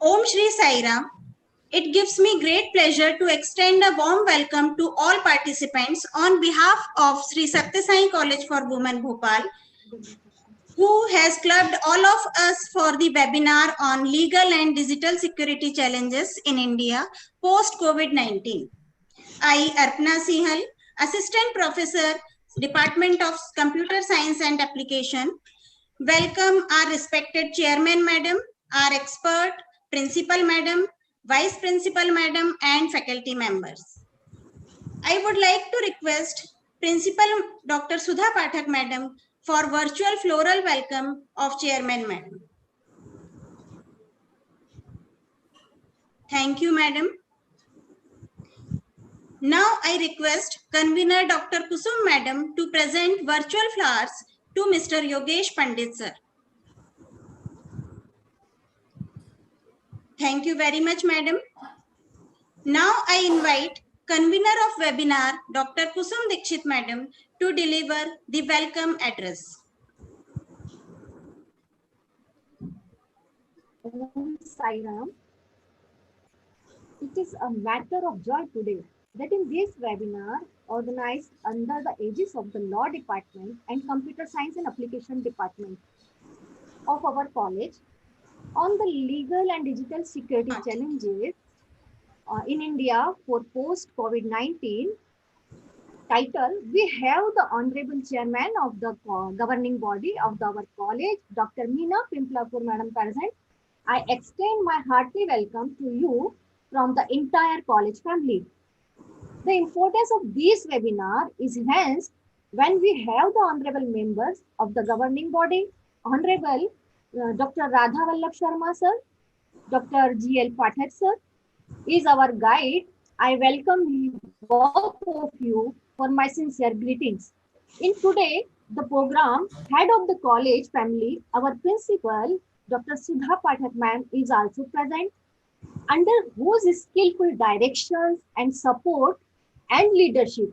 Om Shri Sai Ram. It gives me great pleasure to extend a warm welcome to all participants on behalf of Sri Satya Sai College for Women Bhopal, who has clubbed all of us for the webinar on legal and digital security challenges in India post-COVID-19. I, Arpana Sihal, Assistant Professor, Department of Computer Science and Application, welcome our respected Chairman Madam, our expert, Principal Madam, Vice Principal Madam, and faculty members. I would like to request Principal Dr. Sudha Pathak Madam for virtual floral welcome of Chairman Madam. Thank you, Madam. Now I request Convener Dr. Kusum Madam to present virtual flowers to Mr. Yogesh Pandit Sir. Thank you very much, Madam. Now I invite Convener of Webinar, Dr. Kusum Dikshit Madam, to deliver the welcome address. Om Sai Ram. It is a matter of joy today that in this webinar, organized under the aegis of the Law Department and Computer Science and Application Department of our college, on the legal and digital security challenges in India for post-COVID-19 title, we have the Honorable Chairman of the governing body of our college, Dr. Meena Pimplapur Madam present. I extend my hearty welcome to you from the entire college family. The importance of this webinar is hence when we have the honorable members of the governing body, Honorable Dr. Radha Vallabh Sharma sir, Dr. G.L. Pathak sir, is our guide. I welcome both of you for my sincere greetings. In today, the program, head of the college family, our principal, Dr. Sudha Pathak ma'am is also present, under whose skillful directions and support and leadership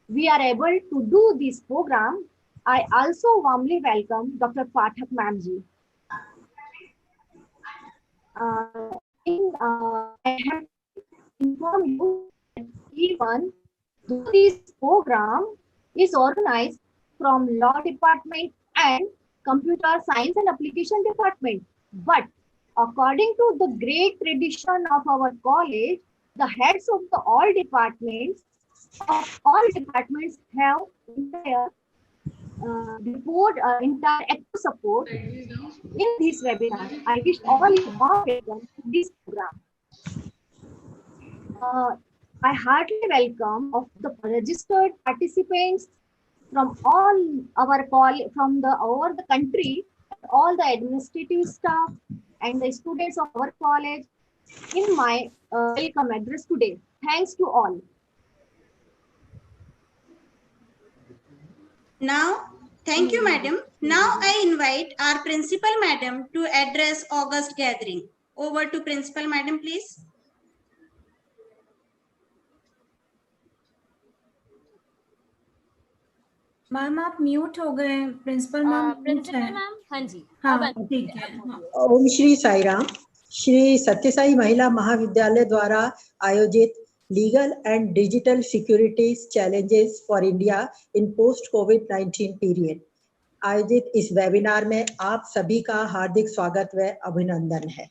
we are able to do this program. I also warmly welcome Dr. Pathak ma'am ji. I have to inform you that even though this program is organized from Law Department and Computer Science and Application Department, but according to the great tradition of our college, the heads of the all departments have entire entire active support in this webinar. I wish all you warm welcome to this program. I heartily welcome of the registered participants from all our from over the country, all the administrative staff and the students of our college in my welcome address today. Thanks to all. Now, thank you, Madam. Now I invite our Principal Madam to address August gathering. Over to Principal Madam, please. Ma'am आप mute हो गए। Principal ma'am हाँ जी, हाँ ठीक है। ओम श्री साई राम। श्री सत्य साई महिला महाविद्यालय द्वारा आयोजित legal and digital securities challenges for India in post covid period आयोजित इस वेबिनार में आप सभी का हार्दिक स्वागत व अभिनंदन है।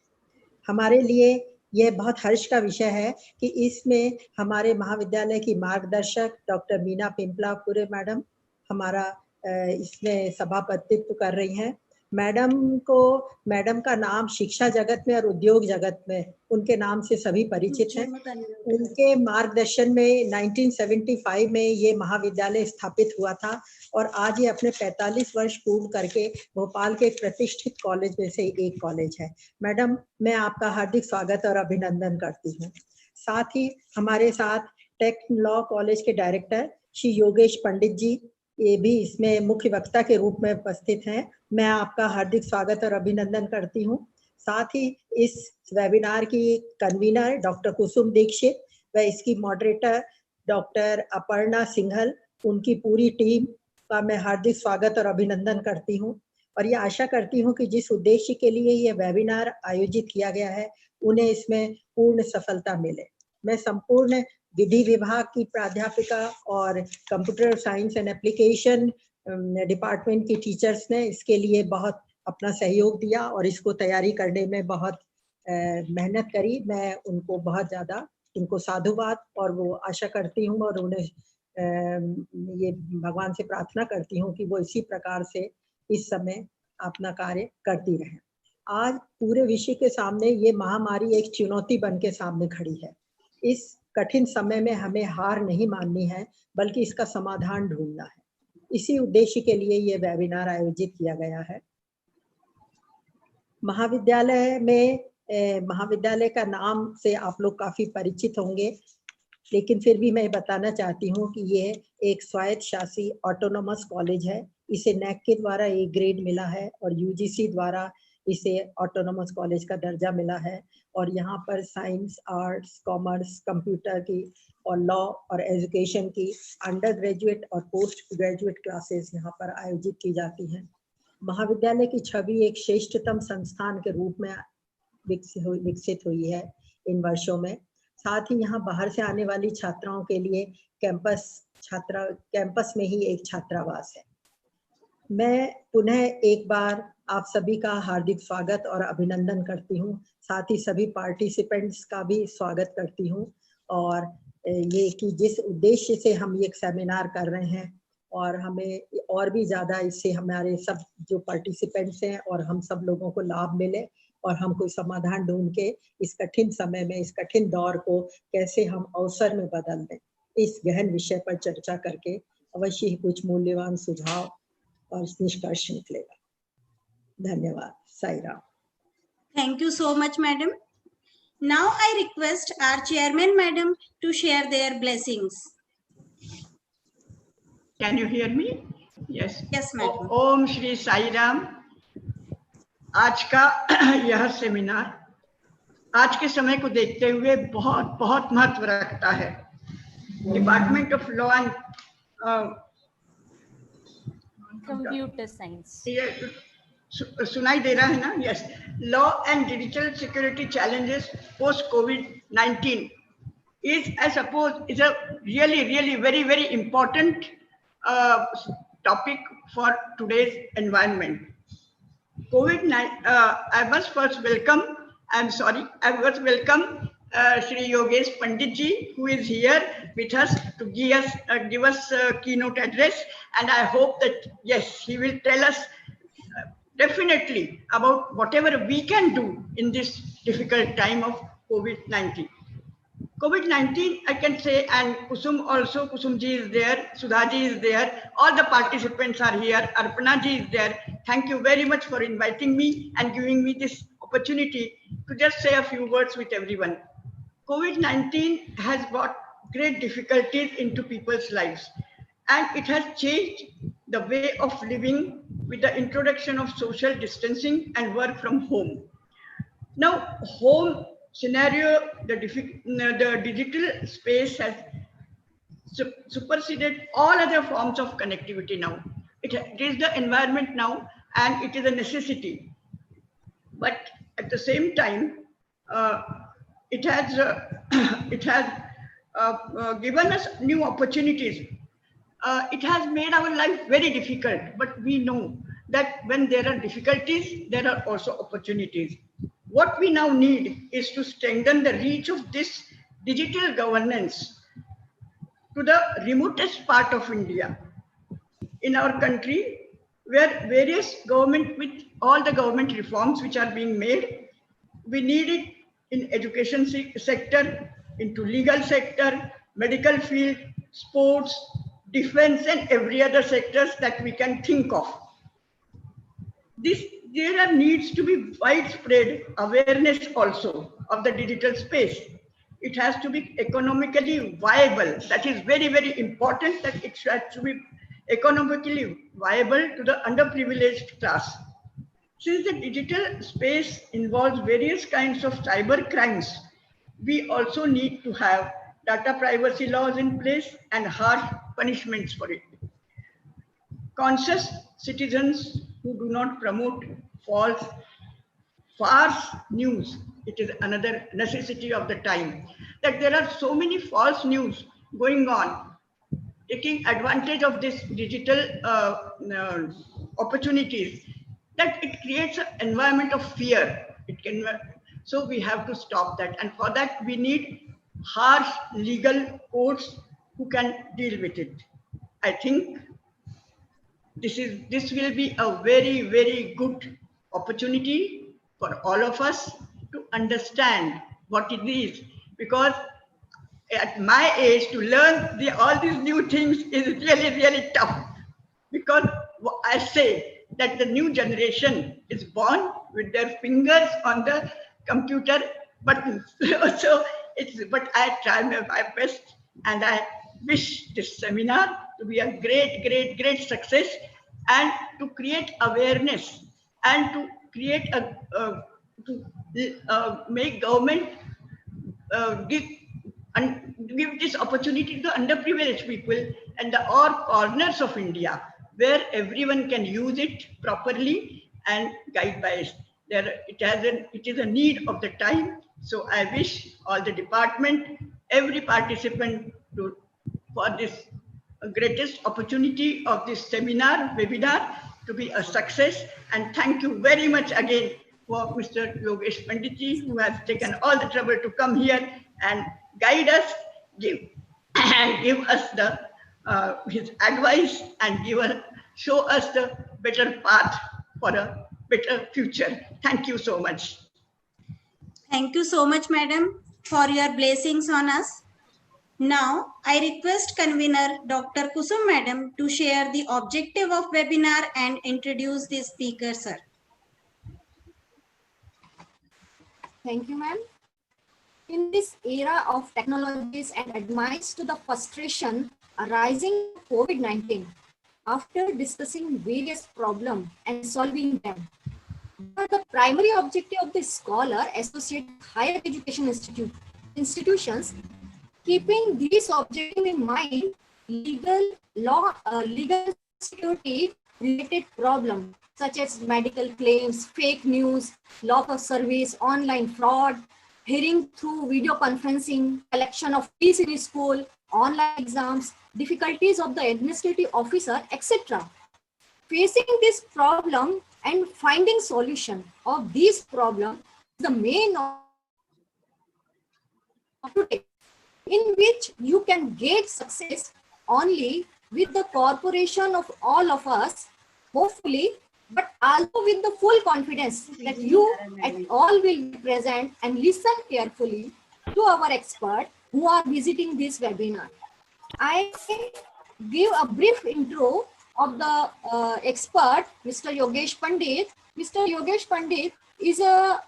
हमारे लिए यह बहुत हर्ष का विषय है कि इसमें हमारे महाविद्यालय की मार्गदर्शक डॉक्टर मीना पिंपलापुरे मैडम हमारा इसमें सभापतित्व कर रही हैं। मैडम का नाम शिक्षा जगत में और उद्योग जगत में उनके नाम से सभी परिचित हैं। उनके मार्गदर्शन में 1975 में ये महाविद्यालय स्थापित हुआ था और आज ये अपने 45 वर्ष पूर्ण करके भोपाल के एक प्रतिष्ठित कॉलेज में से एक कॉलेज है। मैडम, मैं आपका हार्दिक स्वागत और अभिनंदन करती हूँ। साथ ही हमारे साथ टेक लॉ कॉलेज के डायरेक्टर श्री योगेश पंडित जी ये भी इसमें मुख्य वक्ता के रूप में उपस्थित हैं। मैं आपका हार्दिक स्वागत और अभिनंदन करती हूँ। साथ ही इस वेबिनार की कन्वीनर डॉक्टर कुसुम दीक्षित व इसकी मॉडरेटर डॉक्टर अपर्णा सिंघल, उनकी पूरी टीम का मैं हार्दिक स्वागत और अभिनंदन करती हूँ। और ये आशा करती हूँ कि जिस उद्देश्य के लिए ये वेबिनार आयोजित किया गया है उन्हें इसमें पूर्ण सफलता मिले। मैं संपूर्ण विधि विभाग की प्राध्यापिका और computer science and application department की टीचर्स ने इसके लिए बहुत अपना सहयोग दिया और इसको तैयारी करने में बहुत मेहनत करी। मैं उनको बहुत ज़्यादा उनको साधुवाद और वो आशा करती हूँ और उन्हें ये भगवान से प्रार्थना करती हूँ कि वो इसी प्रकार से इस समय अपना कार्य करती रहें। आज पूरे विश्व के सामने ये महामारी एक चुनौती बन के सामने खड़ी है। इस कठिन समय में हमें हार नहीं माननी है बल्कि इसका समाधान ढूंढना है। इसी उद्देश्य के लिए ये वेबिनार आयोजित किया गया है। महाविद्यालय का नाम से आप लोग काफी परिचित होंगे, लेकिन फिर भी मैं बताना चाहती हूँ कि ये एक स्वायत्त शासी ऑटोनोमस कॉलेज है। इसे नैक के द्वारा ए ग्रेड मिला है और यूजीसी द्वारा इसे ऑटोनोमस कॉलेज का दर्जा मिला है। और यहाँ पर साइंस, आर्ट्स, कॉमर्स, कंप्यूटर की और लॉ और एजुकेशन की अंडर ग्रेजुएट और पोस्ट ग्रेजुएट क्लासेस यहाँ पर आयोजित की जाती हैं। महाविद्यालय की छवि एक श्रेष्ठतम संस्थान के रूप में विकसित हुई है इन वर्षों में। साथ ही यहाँ बाहर से आने वाली छात्राओं के लिए कैंपस में ही एक छात्रावास है। मैं पुनः एक बार आप सभी का हार्दिक स्वागत और अभिनंदन करती हूँ। साथ ही सभी पार्टिसिपेंट्स का भी स्वागत करती हूँ और ये कि जिस उद्देश्य से हम ये सेमिनार कर रहे हैं और हमें और भी ज़्यादा इससे हमारे सब जो पार्टिसिपेंट्स हैं और हम सब लोगों को लाभ मिले और हम कोई समाधान ढूंढ के इस कठिन समय में, इस कठिन दौर को कैसे हम अवसर में बदल दें, इस गहन विषय पर चर्चा करके अवश्य ही कुछ मूल्यवान सुझाव और निष्कर्ष निकलेगा। धन्यवाद। Sai Ram. Thank you so much, madam. Now I request our chairman, madam, to share their blessings. Can you hear me? Yes. Yes, madam. ओम श्री साई राम। आज का यह सेमिनार आज के समय को देखते हुए बहुत बहुत महत्व रखता है। Department of law and computer science, सुनाई दे रहा है ना? Yes. Law and digital security challenges post COVID-19 is, I suppose, is a really very important topic for today's environment. I must first welcome, Shri Yogesh Pandit ji, who is here with us to give us a keynote address, and I hope that yes, he will tell us definitely about whatever we can do in this difficult time of COVID-19. COVID-19, I can say, and Kusum ji is there, Sudha ji is there, all the participants are here, Arpana ji is there. Thank you very much for inviting me and giving me this opportunity to just say a few words with everyone. COVID-19 has brought great difficulties into people's lives, and it has changed the way of living with the introduction of social distancing and work from home. Now, home scenario, the digital space has superseded all other forms of connectivity now. It is the environment now, and it is a necessity. But at the same time, it has given us new opportunities. It has made our life very difficult, but we know that when there are difficulties, there are also opportunities. What we now need is to strengthen the reach of this digital governance to the remotest part of India. In our country, where various government, with all the government reforms which are being made, we need it in education sector, into legal sector, medical field, sports, defense, and every other sectors that we can think of. There needs to be widespread awareness also of the digital space. It has to be economically viable. That is very important, that it has to be economically viable to the underprivileged class. Since the digital space involves various kinds of cyber crimes, we also need to have data privacy laws in place and harsh punishments for it. Conscious citizens who do not promote false news. It is another necessity of the time, that there are so many false news going on, taking advantage of this digital opportunities, that it creates an environment of fear. So we have to stop that, and for that we need harsh legal courts who can deal with it. I think this will be a very good opportunity for all of us to understand what it is, because at my age to learn all these new things is really tough, because I say that the new generation is born with their fingers on the computer buttons. So but I try my best, and I wish this seminar to be a great success, and to create awareness, and to create make government give this opportunity to the underprivileged people and the all corners of India, where everyone can use it properly and guide by it. It is a need of the time. So I wish all the department, every participant for this greatest opportunity of this webinar to be a success. And thank you very much again for Mr. Yogesh Panditji, who has taken all the trouble to come here and guide us, give us his advice, and show us the better path for a better future. Thank you so much. Thank you so much, madam, for your blessings on us. Now, I request convener Dr. Kusum madam to share the objective of webinar and introduce the speaker, sir. Thank you, ma'am. In this era of technologies and amidst to the frustration arising from COVID-19, after discussing various problems and solving them, the primary objective of the scholar associated with higher education institutions, keeping these objectives in mind, legal security related problems such as medical claims, fake news, loss of service, online fraud, hearing through video conferencing, collection of fees in school, online exams, difficulties of the administrative officer, etc. Facing this problem and finding solution of these problems is the main objective, in which you can get success only with the cooperation of all of us, hopefully, but also with the full confidence that you at all will be present and listen carefully to our experts who are visiting this webinar. I give a brief intro of the expert, Mr. Yogesh Pandit. Mr. Yogesh Pandit is a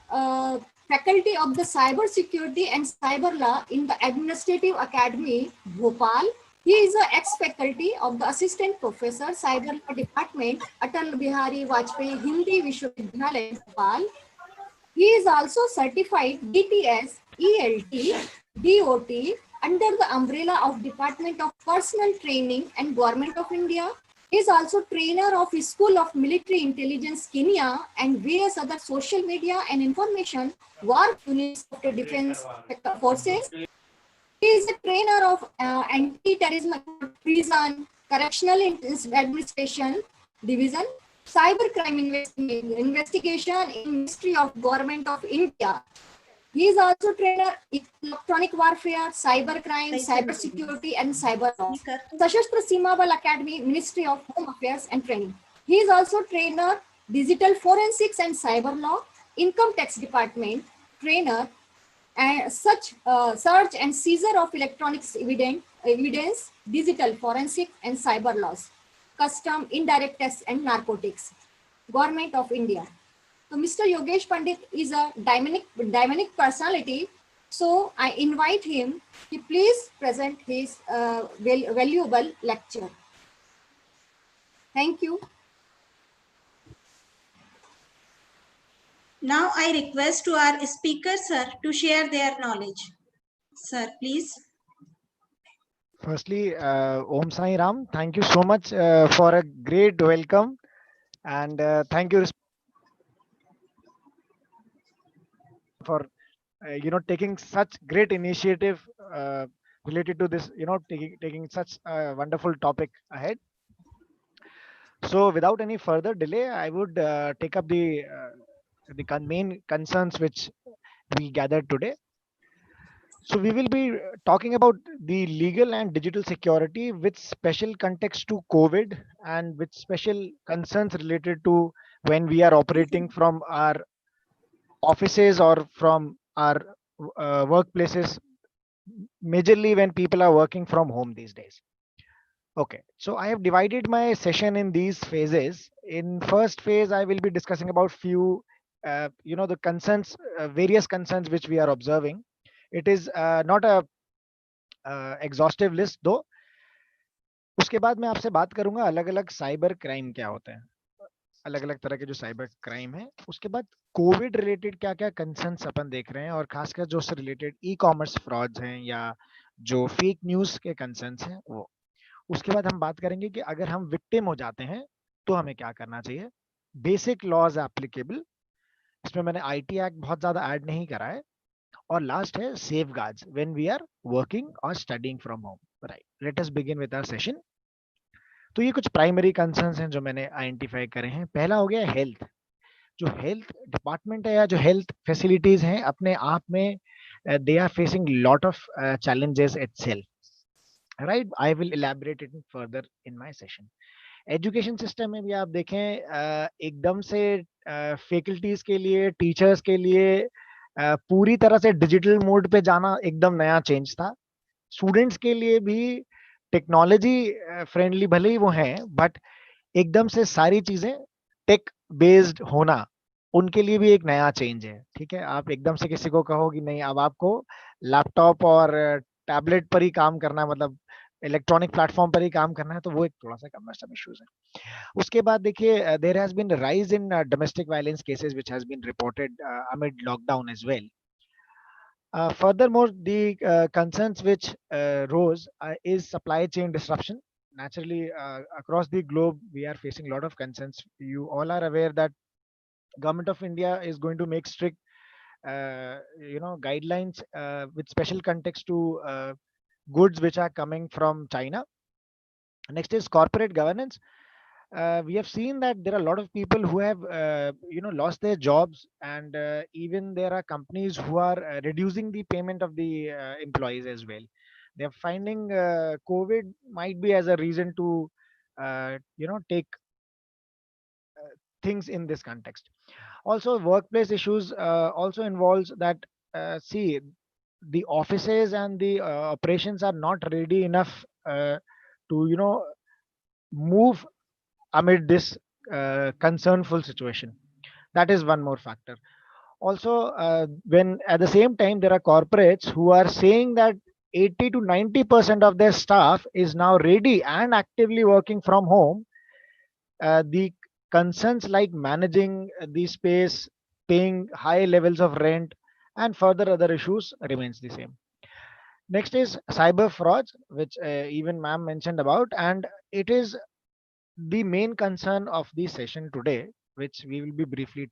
faculty of the Cyber Security and Cyber Law in the Administrative Academy, Bhopal. He is an ex-faculty of the Assistant Professor, Cyber Law Department, Atal Bihari Vajpayee Hindi Vishwavidyalaya, Bhopal. He is also certified DTS, ELT, DOT under the umbrella of Department of Personal Training and Government of India. He is also trainer of School of Military Intelligence, Kenya, and various other social media and information work units of the defense forces. He is a trainer of anti-terrorism, prison, correctional administration division, cybercrime investigation in Ministry of Government of India. He is also trainer in electronic warfare, cybercrime, cyber security, and cyber law. Sashastra Seema Bal Academy, Ministry of Home Affairs and Training. He is also trainer, digital forensics and cyber law, income tax department, trainer, and search and seizure of electronics evidence, digital forensic and cyber laws, custom, indirect tax and narcotics, Government of India. So Mr. Yogesh Pandit is a dynamic personality. So I invite him to please present his valuable lecture. Thank you. Now I request to our speaker, sir, to share their knowledge. Sir, please. Firstly, Om Sai Ram, thank you so much for a great welcome And thank you for taking such great initiative related to this, taking such a wonderful topic ahead. So without any further delay, I would take up the main concerns which we gathered today. So we will be talking about the legal and digital security with special context to COVID and with special concerns related to when we are operating from our offices or from our workplaces, majorly when people are working from home these days. Okay, so I have divided my session in these phases. In first phase, I will be discussing about few, the concerns, various concerns which we are observing. It is not a exhaustive list though. उसके बाद मैं आपसे बात करूंगा अलग अलग cyber crime क्या होते हैं, अलग अलग तरह के जो साइबर क्राइम है. उसके बाद कोविड रिलेटेड क्या क्या कंसर्न्स अपन देख रहे हैं और खासकर जो उससे रिलेटेड ई कॉमर्स फ्रॉड्स हैं या जो फेक न्यूज के कंसर्न्स हैं वो. उसके बाद हम बात करेंगे कि अगर हम विक्टिम हो जाते हैं तो हमें क्या करना चाहिए, बेसिक लॉज एप्लीकेबल. इसमें मैंने आईटी एक्ट बहुत ज्यादा ऐड नहीं करा है. और लास्ट है safeguards when we are working और studying from home. Right, let us begin with our session. तो ये कुछ प्राइमरी कंसर्न्स हैं जो मैंने आइडेंटिफाई करे हैं. पहला हो गया हेल्थ. जो हेल्थ डिपार्टमेंट है या जो हेल्थ फैसिलिटीज हैं अपने आप में they are facing lot of challenges itself. Right, I will elaborate it further in my session. Education system में भी आप देखें एकदम से फैकल्टीज के लिए, टीचर्स के लिए पूरी तरह से डिजिटल मोड पे जाना एकदम नया चेंज था. स्टूडेंट्स के लिए भी टेक्नोलॉजी फ्रेंडली भले ही वो हैं, बट एकदम से सारी चीजें टेक बेस्ड होना उनके लिए भी एक नया चेंज है. ठीक है, आप एकदम से किसी को कहो कि नहीं अब आपको लैपटॉप और टैबलेट पर ही काम करना है, मतलब इलेक्ट्रॉनिक प्लेटफॉर्म पर ही काम करना है, तो वो एक थोड़ा सा कमर्शियल इश्यूज है. उसके बाद देखिए there has been rise in domestic violence cases which has been reported amid lockdown as well. Furthermore, the concerns which rose is supply chain disruption. Naturally, across the globe, we are facing a lot of concerns. You all are aware that Government of India is going to make strict, guidelines with special context to goods which are coming from China. Next is corporate governance. We have seen that there are a lot of people who have lost their jobs, and even there are companies who are reducing the payment of the employees as well. They are finding COVID might be as a reason to take things in this context. Also workplace issues also involves that see the offices and the operations are not ready enough to move amid this concernful situation. That is one more factor. Also, when at the same time there are corporates who are saying that 80 to 90% of their staff is now ready and actively working from home, the concerns like managing the space, paying high levels of rent, and further other issues remains the same. Next is cyber frauds, which even ma'am mentioned about, and it is the main concern of the session today, which we will be briefly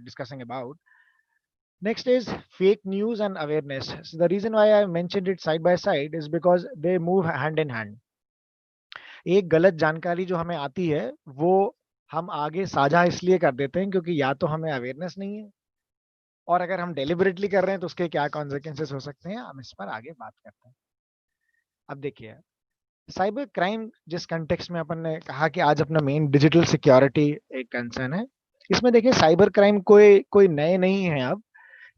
discussing about. Next is fake news and awareness. So the reason why I mentioned it side by side is because they move hand in hand. एक गलत जानकारी जो हमें आती है वो हम आगे साझा इसलिए कर देते हैं क्योंकि या तो हमें अवेयरनेस नहीं है, और अगर हम डेलिबरेटली कर रहे हैं तो उसके क्या कॉन्सिक्वेंसेस हो सकते हैं, हम इस पर आगे बात करते हैं. अब देखिए साइबर क्राइम जिस कंटेक्स्ट में अपन ने कहा कि आज अपना मेन डिजिटल सिक्योरिटी एक कंसर्न है, इसमें देखिए साइबर क्राइम कोई नए नहीं है. अब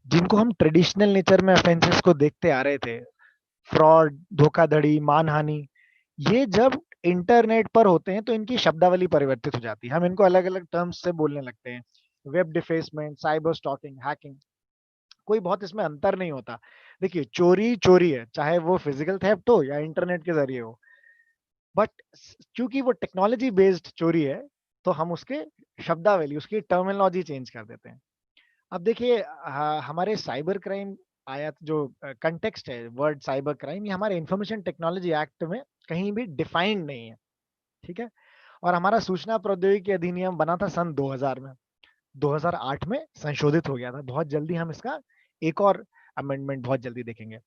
जिनको हम ट्रेडिशनल नेचर में ऑफेंसेस को देखते आ रहे थे, फ्रॉड, धोखाधड़ी, मानहानि, ये जब इंटरनेट पर होते हैं तो इनकी शब्दावली परिवर्तित हो जाती है. हम इनको अलग अलग टर्म्स से बोलने लगते हैं. Web defacement, cyber stalking, hacking, कोई बहुत इसमें अंतर नहीं होता. देखिए चोरी चोरी है, चाहे वो फिजिकल थेफ्ट हो या इंटरनेट के जरिए हो, बट चूंकि वो टेक्नोलॉजी बेस्ड चोरी है तो हम उसके शब्दावली, उसकी टर्मिनोलॉजी चेंज कर देते हैं. अब देखिए हमारे साइबर क्राइम आया जो कंटेक्स्ट है वर्ड साइबर क्राइम, ये हमारे इंफॉर्मेशन टेक्नोलॉजी एक्ट में कहीं भी डिफाइंड नहीं है. ठीक है, और हमारा सूचना प्रौद्योगिकी अधिनियम बना था सन 2000 में, 2008 में संशोधित हो गया था। बहुत जल्दी हम इसका एक और अमेंडमेंट बहुत जल्दी देखेंगे।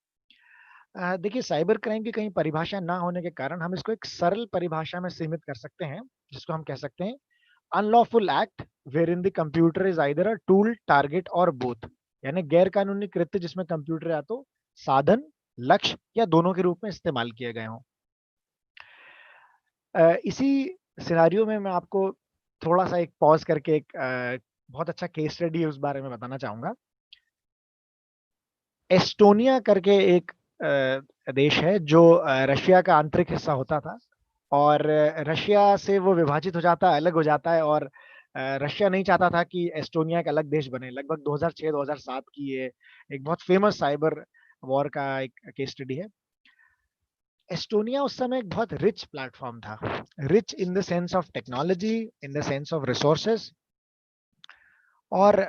देखिए, साइबर क्राइम की कहीं परिभाषा ना होने के कारण हम इसको एक सरल परिभाषा में सीमित कर सकते हैं, जिसको हम कह सकते हैं unlawful act where in the computer is either a tool, target और बोथ। यानी गैर कानूनी कृत्य जिसमें कंप्यूटर या तो साधन, लक्ष्य या दोनों के रूप में इस्तेमाल किए गए हों। इसी सिनारियो में मैं आपको थोड़ा सा एक पॉज करके एक बहुत अच्छा केस स्टडी है उस बारे में बताना चाहूंगा। एस्टोनिया करके एक देश है जो रशिया का आंतरिक हिस्सा होता था, और रशिया से वो विभाजित हो जाता है, अलग हो जाता है, और रशिया नहीं चाहता था कि एस्टोनिया एक अलग देश बने। लगभग 2006-2007 की ये एक बहुत फेमस साइबर वॉर का एक केस स्टडी है। एस्टोनिया उस समय एक बहुत रिच प्लेटफॉर्म था, rich in the sense of technology, in the sense of resources, और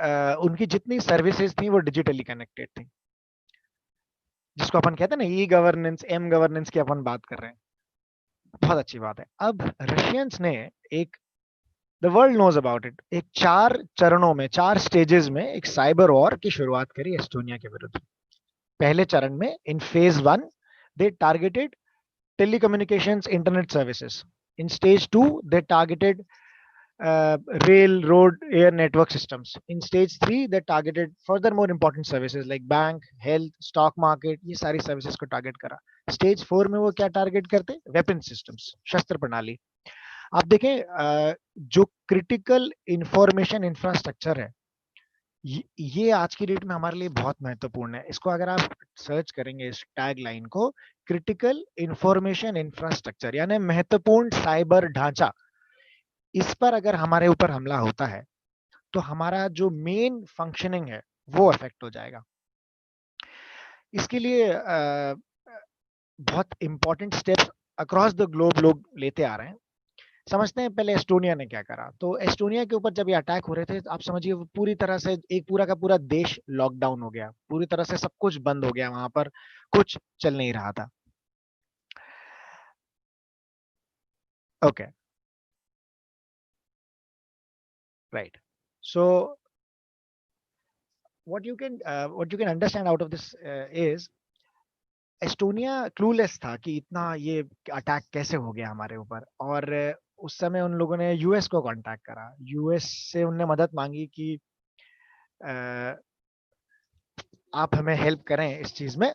उनकी जितनी सर्विसेज थी वो डिजिटली कनेक्टेड थी, जिसको अपन कहते हैं ना ई गवर्नेंस, एम गवर्नेंस की अपन बात कर रहे हैं। बहुत अच्छी बात है। अब रशियंस ने एक, the world knows about it, एक 4 चरणों में, 4 स्टेजेस में एक साइबर वॉर की शुरुआत करी एस्टोनिया के विरुद्ध। पहले चरण में, इन phase 1, they targeted telecommunications internet services. In stage 2 they targeted rail, road, air network systems. In stage 3 they targeted further more important services like bank, health, stock market, ये सारी services को target करा। stage 4 में वो क्या target करते? weapon systems, शस्त्र प्रणाली। आप देखें जो critical information infrastructure है, ये आज की डेट में हमारे लिए बहुत महत्वपूर्ण है। इसको अगर आप सर्च करेंगे इस टैग लाइन को, क्रिटिकल इंफॉर्मेशन इंफ्रास्ट्रक्चर यानी महत्वपूर्ण साइबर ढांचा, इस पर अगर हमारे ऊपर हमला होता है तो हमारा जो मेन फंक्शनिंग है वो अफेक्ट हो जाएगा। इसके लिए बहुत important steps across the globe लोग लेते आ रहे हैं। समझते हैं पहले एस्टोनिया ने क्या करा। तो एस्टोनिया के ऊपर जब ये अटैक हो रहे थे, आप समझिए पूरी तरह से एक पूरा का पूरा देश लॉकडाउन हो गया, पूरी तरह से सब कुछ बंद हो गया, वहां पर कुछ चल नहीं रहा था। Okay, right. So what you can understand out of this is Estonia clueless था कि इतना ये अटैक कैसे हो गया हमारे ऊपर, और उस समय उन लोगों ने यूएस को कांटेक्ट करा। यूएस से उनने मदद मांगी कि आप हमें हेल्प करें इस चीज में,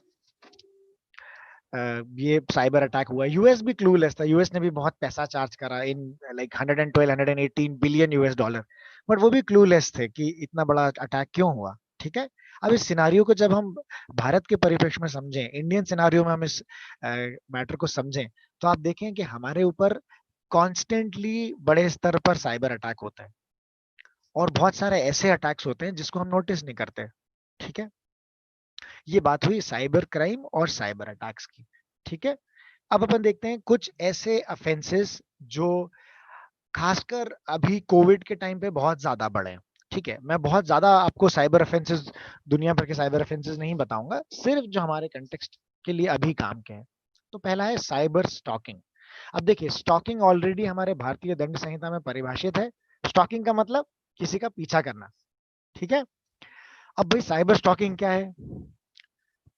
ये साइबर अटैक हुआ। यूएस भी क्लूलेस था, यूएस ने भी बहुत पैसा चार्ज करा, in like 112-118 billion US dollar, but वो भी क्लूलेस थे कि इतना बड़ा अटैक क्यों हुआ। ठीक है, अब इस सिनारियो को जब हम भारत के परिप्रेक्ष्य में समझें, इंडियन सिनारियो में हम इस मैटर को समझें, तो आप देखें कि हमारे ऊपर कॉन्स्टेंटली बड़े स्तर पर साइबर अटैक होता है, और बहुत सारे ऐसे अटैक्स होते हैं जिसको हम नोटिस नहीं करते। ठीक है, ये बात हुई साइबर क्राइम और साइबर अटैक्स की। ठीक है, अब अपन देखते हैं कुछ ऐसे ऑफेंसेस जो खासकर अभी कोविड के टाइम पे बहुत ज्यादा बढ़े हैं। ठीक है, मैं बहुत ज्यादा आपको साइबर ऑफेंसेस, दुनिया भर के साइबर ऑफेंसेस नहीं बताऊंगा, सिर्फ जो हमारे कंटेक्स्ट के लिए अभी काम के हैं। तो पहला है साइबर स्टॉकिंग। अब देखिए, स्टॉकिंग ऑलरेडी हमारे भारतीय दंड संहिता में परिभाषित है। स्टॉकिंग का मतलब किसी का पीछा करना। ठीक है, अब भाई साइबर स्टॉकिंग क्या है?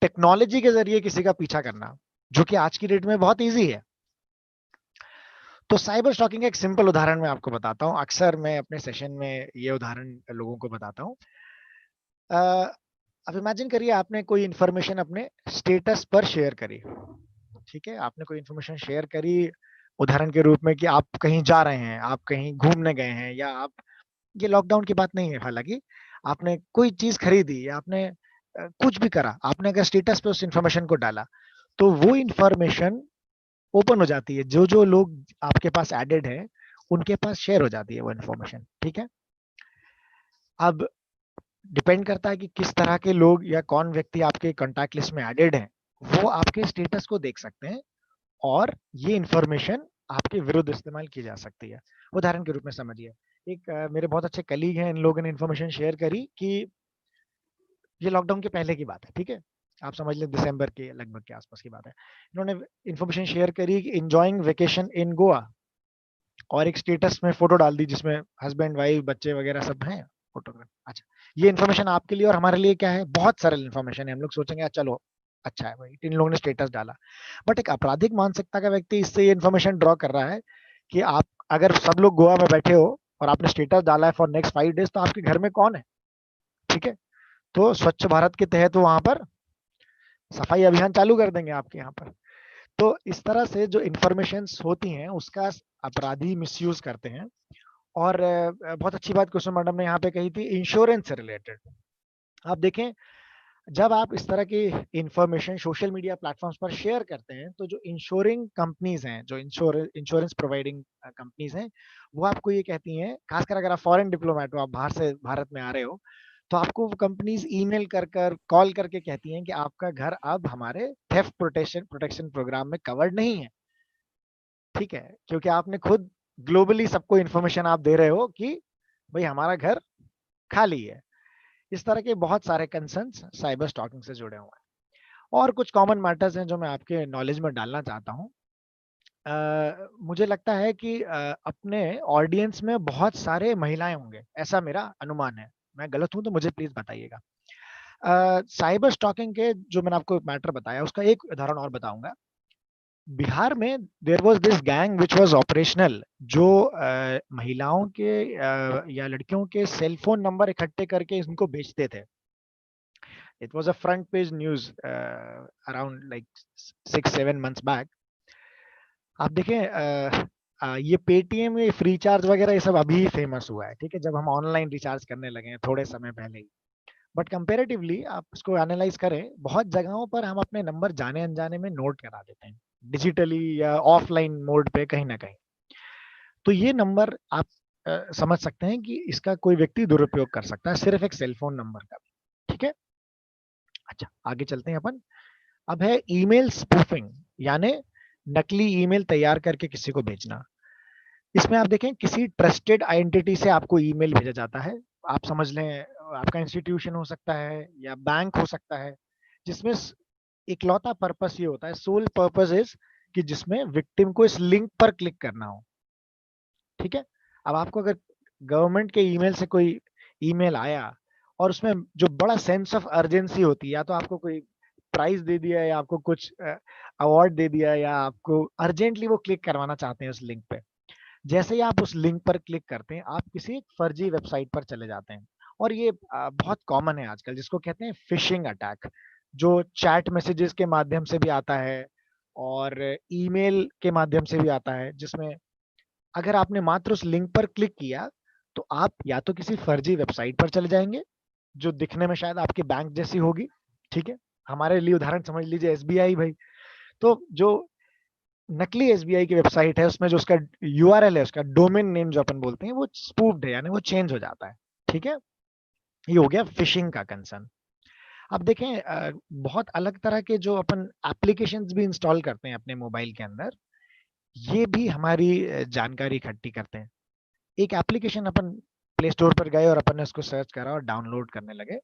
टेक्नोलॉजी के जरिए किसी का पीछा करना, जो कि आज की डेट में बहुत इजी है। तो साइबर स्टॉकिंग का एक सिंपल उदाहरण मैं आपको बताता हूं। अक्सर मैं अपने सेशन में ये उदाहरण लोगों को बताता हूं। अब इमेजिन करिए आपने कोई इंफॉर्मेशन अपने स्टेटस पर शेयर करी। ठीक है, आपने कोई इंफॉर्मेशन शेयर करी, उदाहरण के रूप में कि आप कहीं जा रहे हैं, आप कहीं घूमने गए हैं, या आप, ये लॉकडाउन की बात नहीं है, हालांकि आपने कोई चीज खरीदी या आपने कुछ भी करा, आपने अगर स्टेटस पे उस इंफॉर्मेशन को डाला, तो वो इंफॉर्मेशन ओपन हो जाती है। जो जो लोग आपके पास एडेड है उनके पास शेयर हो जाती है वो इंफॉर्मेशन। ठीक है, अब डिपेंड करता है कि किस तरह के लोग या कौन व्यक्ति आपके कॉन्टैक्ट लिस्ट में एडेड है, वो आपके स्टेटस को देख सकते हैं और ये इंफॉर्मेशन आपके विरुद्ध इस्तेमाल की जा सकती है। उदाहरण के रूप में समझिए, एक मेरे बहुत अच्छे कलीग हैं, इन लोगों ने इंफॉर्मेशन शेयर करी कि ये लॉकडाउन के पहले की बात है। ठीक है, आप समझ लें दिसंबर के लगभग के आसपास की बात है। इन्होंने इंफॉर्मेशन शेयर करी कि एंजॉयिंग वेकेशन इन गोवा। और एक स्टेटस में फोटो डाल दी जिसमें हस्बैंड वाइफ बच्चे वगैरह सब हैं फोटोग्राफ। अच्छा, ये इन्फॉर्मेशन आपके लिए और हमारे लिए क्या है, बहुत सरल इन्फॉर्मेशन है। हम लोग सोचेंगे चलो अच्छा है भाई इन लोगों ने स्टेटस डाला, बट एक आपराधिक मानसिकता का व्यक्ति इससे ये इन्फॉर्मेशन ड्रॉ कर रहा है कि आप अगर सब लोग गोवा में बैठे हो और आपने स्टेटस डाला है फॉर नेक्स्ट 5 डेज, तो आपके घर में कौन है, ठीक है। तो स्वच्छ भारत के तहत वहां पर सफाई अभियान चालू कर देंगे आपके यहाँ पर। तो इस तरह से जो इंफॉर्मेशन होती हैं उसका अपराधी मिसयूज करते हैं। और बहुत अच्छी बात कुसुम मैडम ने यहाँ पे कही थी इंश्योरेंस से रिलेटेड। आप देखें जब आप इस तरह की इंफॉर्मेशन सोशल मीडिया प्लेटफॉर्म्स पर शेयर करते हैं तो जो इंश्योरिंग कंपनीज हैं, जो इंश्योरेंस प्रोवाइडिंग कंपनीज हैं, वो आपको ये कहती हैं, खासकर अगर आप फॉरेन डिप्लोमेट हो, आप बाहर से भारत में आ रहे हो, तो आपको वो कंपनीज ईमेल कर कॉल करके कहती हैं कि आपका घर अब हमारे थेफ्ट प्रोटेक्शन प्रोग्राम में कवर्ड नहीं है, ठीक है, क्योंकि आपने खुद ग्लोबली सबको इंफॉर्मेशन आप दे रहे हो कि भाई हमारा घर खाली है। इस तरह के बहुत सारे कंसर्न्स साइबर स्टॉकिंग से जुड़े हुए हैं। और कुछ कॉमन मैटर्स हैं जो मैं आपके नॉलेज में डालना चाहता हूँ। मुझे लगता है कि अपने ऑडियंस में बहुत सारे महिलाएं होंगे, ऐसा मेरा अनुमान है। मैं गलत हूं तो मुझे प्लीज बताइएगा। साइबर स्टॉकिंग के जो मैंने आपको मैटर बताया उसका एक उदाहरण और बताऊंगा। बिहार में there was this gang which was operational, जो महिलाओं के या लड़कियों के सेल फोन नंबर इकट्ठे करके इनको बेचते थे। It was a front page news around like 6-7 months back. आप देखें ये पेटीएम, ये फ्री चार्ज वगैरह ये सब अभी फेमस हुआ है, ठीक है, जब हम ऑनलाइन रिचार्ज करने लगे हैं थोड़े समय पहले ही। बट कंपेरेटिवली आप इसको एनालाइज करें, बहुत जगहों पर हम अपने नंबर जाने अनजाने में नोट करा देते हैं, डिजिटली या ऑफलाइन मोड पे कहीं ना कहीं। तो ये नंबर आप समझ सकते हैं कि इसका कोई व्यक्ति दुरुपयोग कर सकता है, सिर्फ एक सेलफोन नंबर का, ठीक है। अच्छा, आगे चलते हैं अपन। अब है ईमेल स्पूफिंग, यानी नकली ईमेल तैयार करके किसी को भेजना। इसमें आप देखें किसी ट्रस्टेड आइडेंटिटी से आपको ईमेल भेजा जाता है। आप समझ लें आपका इंस्टीट्यूशन हो सकता है या बैंक हो सकता है, जिसमें इकलौता पर्पस ये होता है, सोल पर्पस इज कि जिसमें विक्टिम को इस लिंक पर क्लिक करना हो, ठीक है। अब आपको अगर गवर्नमेंट के ईमेल से कोई ईमेल आया और उसमें जो बड़ा सेंस ऑफ अर्जेंसी होती है, या तो आपको कोई प्राइज दे दिया या आपको कुछ अवार्ड दे दिया या आपको अर्जेंटली वो क्लिक करवाना चाहते हैं उस लिंक पे, जैसे ही आप उस लिंक पर क्लिक करते हैं आप किसी फर्जी वेबसाइट पर चले जाते हैं। और ये बहुत कॉमन है आजकल, जिसको कहते हैं फिशिंग अटैक, जो चैट मैसेजेस के माध्यम से भी आता है और ईमेल के माध्यम से भी आता है, जिसमें अगर आपने मात्र उस लिंक पर क्लिक किया तो आप या तो किसी फर्जी वेबसाइट पर चले जाएंगे जो दिखने में शायद आपके बैंक जैसी होगी, ठीक है। हमारे लिए उदाहरण समझ लीजिए एसबीआई भाई, तो जो नकली एसबीआई की वेबसाइट है उसमें जो उसका यूआरएल है, उसका डोमेन नेम जो अपन बोलते हैं, वो स्पूफ्ड है, यानी वो चेंज हो जाता है, ठीक है। ये हो गया फिशिंग का कंसर्न। अब देखें बहुत अलग तरह के जो अपन एप्लीकेशंस भी इंस्टॉल करते हैं अपने मोबाइल के अंदर, ये भी हमारी जानकारी इकट्ठी करते हैं। एक एप्लीकेशन अपन प्ले स्टोर पर गए और अपन ने उसको सर्च करा और डाउनलोड करने लगे,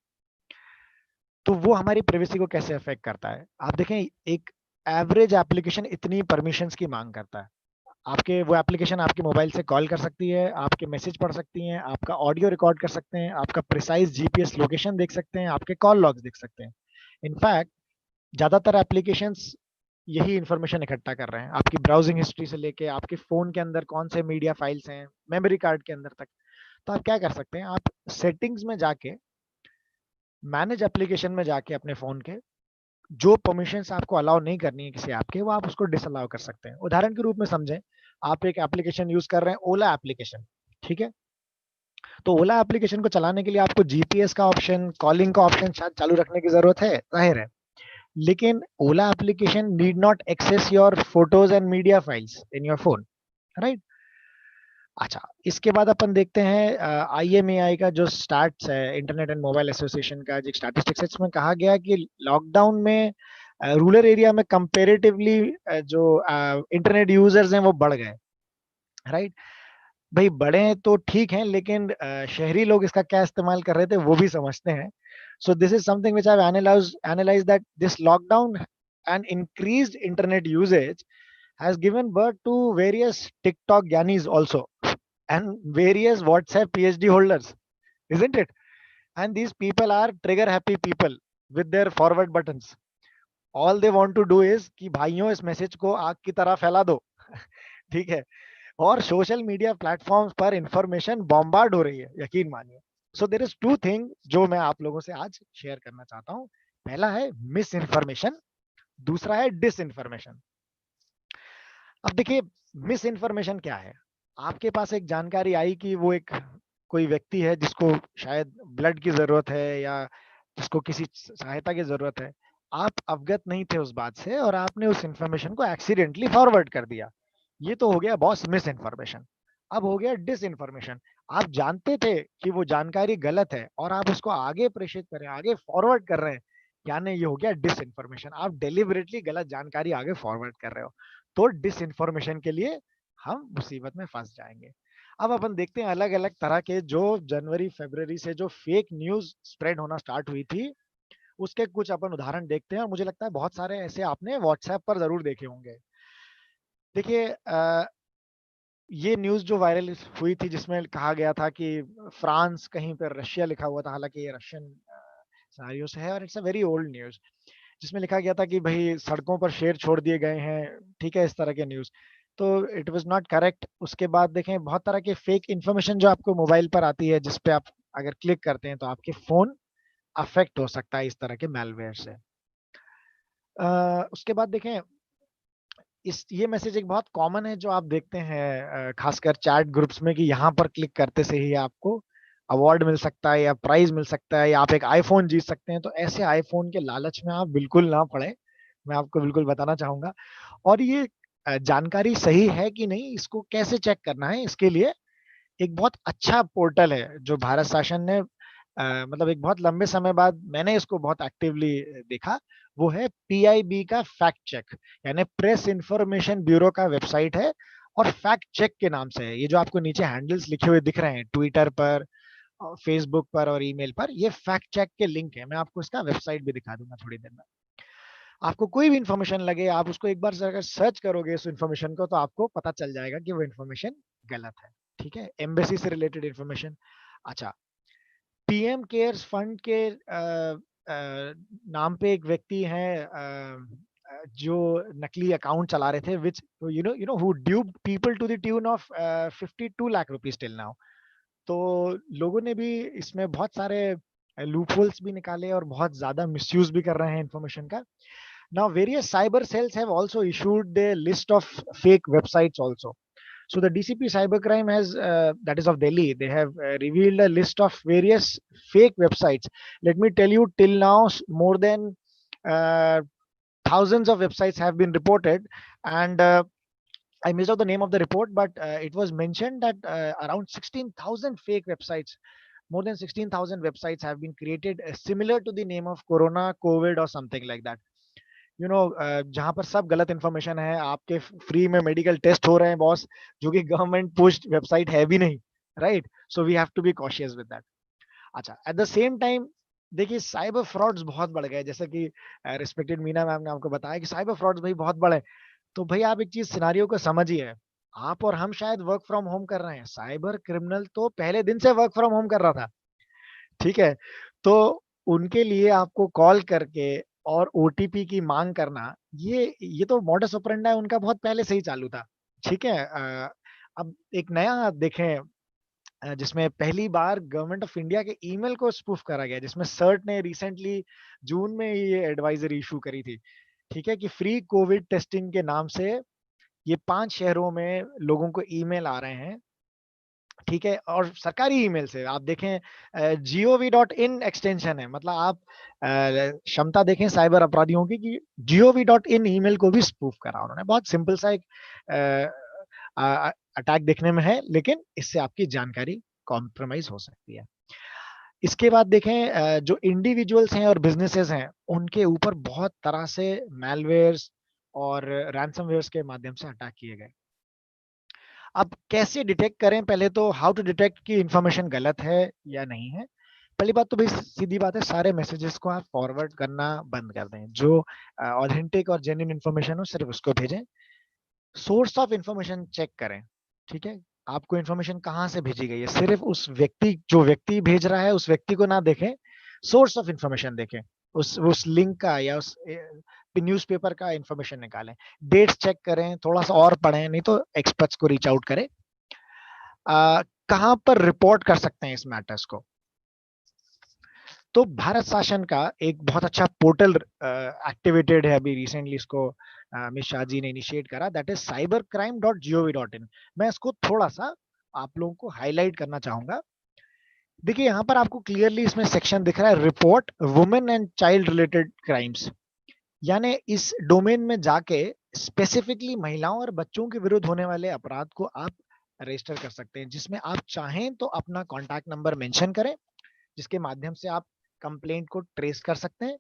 तो वो हमारी प्राइवेसी को कैसे अफेक्ट करता है। आप देखें एक एवरेज एप्लीकेशन इतनी परमिशंस की मांग करता है। आपके वो एप्लीकेशन आपके मोबाइल से कॉल कर सकती है, आपके मैसेज पढ़ सकती हैं, आपका ऑडियो रिकॉर्ड कर सकते हैं, आपका प्रिसाइज जीपीएस लोकेशन देख सकते हैं, आपके कॉल लॉग्स देख सकते हैं। इनफैक्ट ज्यादातर एप्लीकेशंस यही इंफॉर्मेशन इकट्ठा कर रहे हैं, आपकी ब्राउजिंग हिस्ट्री से लेके आपके फोन के अंदर कौन से मीडिया फाइल्स हैं, मेमोरी कार्ड के अंदर तक। तो आप क्या कर सकते हैं, आप सेटिंग्स में जाके, मैनेज एप्लीकेशन में जाके अपने फोन के जो परमिशंस आपको अलाउ नहीं करनी है किसी ऐप के, वो आप उसको डिसअलाउ कर सकते हैं। उदाहरण के रूप में समझें, आप एक एप्लीकेशन यूज कर रहे हैं, ओला एप्लीकेशन, ठीक है। तो ओला एप्लीकेशन को चलाने के लिए आपको जीपीएस का ऑप्शन, कॉलिंग का ऑप्शन शायद चालू रखने की जरूरत है, जाहिर है, लेकिन Ola application need not access your photos and media files in your phone, right. अच्छा, इसके बाद अपन देखते हैं IMEI का जो स्टैट्स है, इंटरनेट एंड मोबाइल एसोसिएशन का जो स्टैटिस्टिक्स है, इसमें कहा गया कि लॉकडाउन में रूरल एरिया में कंपैरेटिवली जो इंटरनेट यूजर्स हैं वो बढ़ गए, राइट। भाई बढ़े हैं तो ठीक है, लेकिन शहरी लोग इसका क्या इस्तेमाल कर रहे थे वो भी समझते हैं। So this is something which I have analysed that this lockdown and increased internet usage has given birth to various TikTok Gyanis also and various WhatsApp PhD holders, isn't it? And these people are trigger happy people with their forward buttons. All they want to do is कि भाइयों इस message को आग की तरह फैला दो ठीक है, और सोशल मीडिया प्लेटफॉर्म्स पर इंफॉर्मेशन बॉम्बार्ड हो रही है, यकीन मानिए. So there is two thing जो मैं आप लोगों से आज शेयर करना चाहता हूं. पहला है मिस इन्फॉर्मेशन, दूसरा है डिस इन्फॉर्मेशन. अब देखिए मिस इन्फॉर्मेशन क्या है. आपके पास एक जानकारी आई कि वो एक कोई व्यक्ति है जिसको शायद ब्लड की जरूरत है या जिसको किसी सहायता की जरूरत है. आप अवगत नहीं थे उस बात से और आपने उस इंफॉर्मेशन को एक्सीडेंटली फॉरवर्ड कर दिया. ये तो हो गया बॉस मिस इन्फॉर्मेशन. अब हो गया डिस इन्फॉर्मेशन. आप जानते थे कि वो जानकारी गलत है और आप उसको आगे प्रेषित कर रहे हैं, आगे फॉरवर्ड कर रहे हैं, यानी ये हो गया डिस इन्फॉर्मेशन. आप डेलिबरेटली गलत जानकारी आगे फॉरवर्ड कर रहे हो, तो डिस इन्फॉर्मेशन के लिए हम मुसीबत में फंस जाएंगे. अब अपन देखते हैं अलग अलग तरह के जो जनवरी फरवरी से जो फेक न्यूज स्प्रेड होना स्टार्ट हुई थी, उसके कुछ अपन उदाहरण देखते हैं. और मुझे लगता है बहुत सारे ऐसे आपने व्हाट्सएप पर जरूर देखे होंगे. देखिए ये न्यूज जो वायरल हुई थी जिसमें कहा गया था कि फ्रांस कहीं पर रशिया लिखा हुआ था, हालांकि ये रशियन सिनेरियो से है और it's a very old news, जिसमें लिखा गया था कि भाई सड़कों पर शेर छोड़ दिए गए हैं, ठीक है, इस तरह के न्यूज. तो इट वाज नॉट करेक्ट. उसके बाद देखें बहुत तरह के फेक इंफॉर्मेशन जो आपको मोबाइल पर आती है, जिसपे आप अगर क्लिक करते हैं तो आपके फोन अफेक्ट हो सकता है इस तरह के मैलवेयर से. उसके बाद देखें ये मैसेज एक बहुत कॉमन है जो आप देखते हैं खासकर चैट ग्रुप्स में कि यहाँ पर क्लिक करते से ही आपको अवार्ड मिल सकता है या प्राइज मिल सकता है या आप एक आईफोन जीत सकते हैं. तो ऐसे आईफोन के लालच में आप बिल्कुल ना पड़े, मैं आपको बिल्कुल बताना चाहूंगा. और ये जानकारी सही है कि नहीं, इसको कैसे चेक करना है, इसके लिए एक बहुत अच्छा पोर्टल है जो भारत शासन ने मतलब एक बहुत लंबे समय बाद मैंने इसको बहुत एक्टिवली देखा. वो है PIB का फैक्ट चेक, यानी प्रेस इंफॉर्मेशन ब्यूरो का वेबसाइट है और फैक्ट चेक के नाम से है. ये जो आपको नीचे हैंडल्स लिखे हुए दिख रहे हैं ट्विटर पर, फेसबुक पर और ईमेल पर, ये फैक्ट चेक के लिंक है. मैं आपको इसका वेबसाइट भी दिखा दूंगा थोड़ी देर में. आपको कोई भी इंफॉर्मेशन लगे, आप उसको एक बार अगर सर्च करोगे उस इंफॉर्मेशन को, तो आपको पता चल जाएगा कि वो इंफॉर्मेशन गलत है. ठीक है, एम्बेसी से रिलेटेड इंफॉर्मेशन. अच्छा, पीएम केयर्स फंड के नाम पे एक व्यक्ति हैं जो नकली अकाउंट चला रहे थे, which you know who duped people to the tune of 52 lakh rupees till now. तो लोगों ने भी इसमें बहुत सारे लूपहोल्स भी निकाले और बहुत ज्यादा मिसयूज भी कर रहे हैं इंफॉर्मेशन का. Now various cyber cells have also issued the list of fake websites also. So the DCP Cybercrime has, that is of Delhi, they have revealed a list of various fake websites. Let me tell you, till now more than thousands of websites have been reported, and I missed out the name of the report, but it was mentioned that around 16,000 fake websites, more than 16,000 websites have been created similar to the name of Corona, COVID or something like that. You know जहां पर सब गलत information है, आपके free में medical test हो रहे हैं बॉस, जो कि गवर्नमेंट पुश्ड वेबसाइट है भी नहीं, right. So we have to be cautious with that. अच्छा, एट द सेम टाइम देखिए साइबर फ्रॉड्स बहुत बढ़ गए, जैसे कि रिस्पेक्टेड मीना मैम ने आपको बताया कि साइबर फ्रॉड्स भाई बहुत बढ़े. तो भाई आप एक चीज सिनारियो को समझिए, आप और हम शायद वर्क फ्रॉम होम कर रहे हैं, साइबर क्रिमिनल तो पहले दिन से वर्क फ्रॉम होम कर रहा था, ठीक है. तो उनके लिए आपको कॉल करके और OTP की मांग करना, ये तो मॉडस ऑपरेंडी है उनका बहुत पहले से ही चालू था, ठीक है. अब एक नया देखें जिसमें पहली बार गवर्नमेंट ऑफ इंडिया के ईमेल को स्पूफ करा गया, जिसमें सर्ट ने रिसेंटली जून में ये एडवाइजरी इशू करी थी, ठीक है, कि फ्री कोविड टेस्टिंग के नाम से ये 5 शहरों में लोगों को ईमेल आ रहे हैं, ठीक है, और सरकारी ईमेल से. आप देखें gov.in एक्सटेंशन है, मतलब आप क्षमता देखें साइबर अपराधियों की कि gov.in ईमेल को भी स्पूफ करा उन्होंने. बहुत सिंपल सा एक अटैक देखने में है, लेकिन इससे आपकी जानकारी कॉम्प्रोमाइज हो सकती है. इसके बाद देखें जो इंडिविजुअल्स हैं और बिजनेसेस हैं, उनके ऊपर बहुत तरह से मैलवेयर्स और रैंसमवेयर्स के माध्यम से अटैक किए गए. अब कैसे डिटेक्ट करें, पहले तो हाउ टू डिटेक्ट कि इंफॉर्मेशन गलत है या नहीं है. पहली बात तो भाई सीधी बात है, सारे मैसेजेस को आप फॉरवर्ड करना बंद कर दें. जो ऑथेंटिक और जेन्युइन इंफॉर्मेशन हो सिर्फ उसको भेजें. सोर्स ऑफ इंफॉर्मेशन चेक करें, ठीक है, आपको इंफॉर्मेशन कहाँ से भेजी गई है, सिर्फ उस व्यक्ति, जो व्यक्ति भेज रहा है उस व्यक्ति को ना देखें, सोर्स ऑफ इंफॉर्मेशन देखें, उस लिंक का या उस न्यूज़पेपर का इंफॉर्मेशन निकालें, डेट्स चेक करें, थोड़ा सा और पढ़ें, नहीं तो एक्सपर्ट्स को रीच आउट करें। कहां पर रिपोर्ट कर सकते हैं इस मैटर्स को? तो भारत शासन का एक बहुत अच्छा पोर्टल एक्टिवेटेड है अभी रिसेंटली, इसको अमित शाह जी ने इनिशिएट करा, दैट इज cybercrime.gov.in। मैं इसको थोड़ा सा आप लोगों को हाईलाइट करना चाहूंगा। देखिए यहाँ पर आपको क्लियरली इसमें सेक्शन दिख रहा है, report women and child related crimes, यानी इस डोमेन में जाके स्पेसिफिकली महिलाओं और बच्चों के विरुद्ध होने वाले अपराध को आप रजिस्टर कर सकते हैं, जिसमें आप चाहें तो अपना कॉन्टैक्ट नंबर मेंशन करें, जिसके माध्यम से आप कंप्लेंट को ट्रेस कर सकते हैं,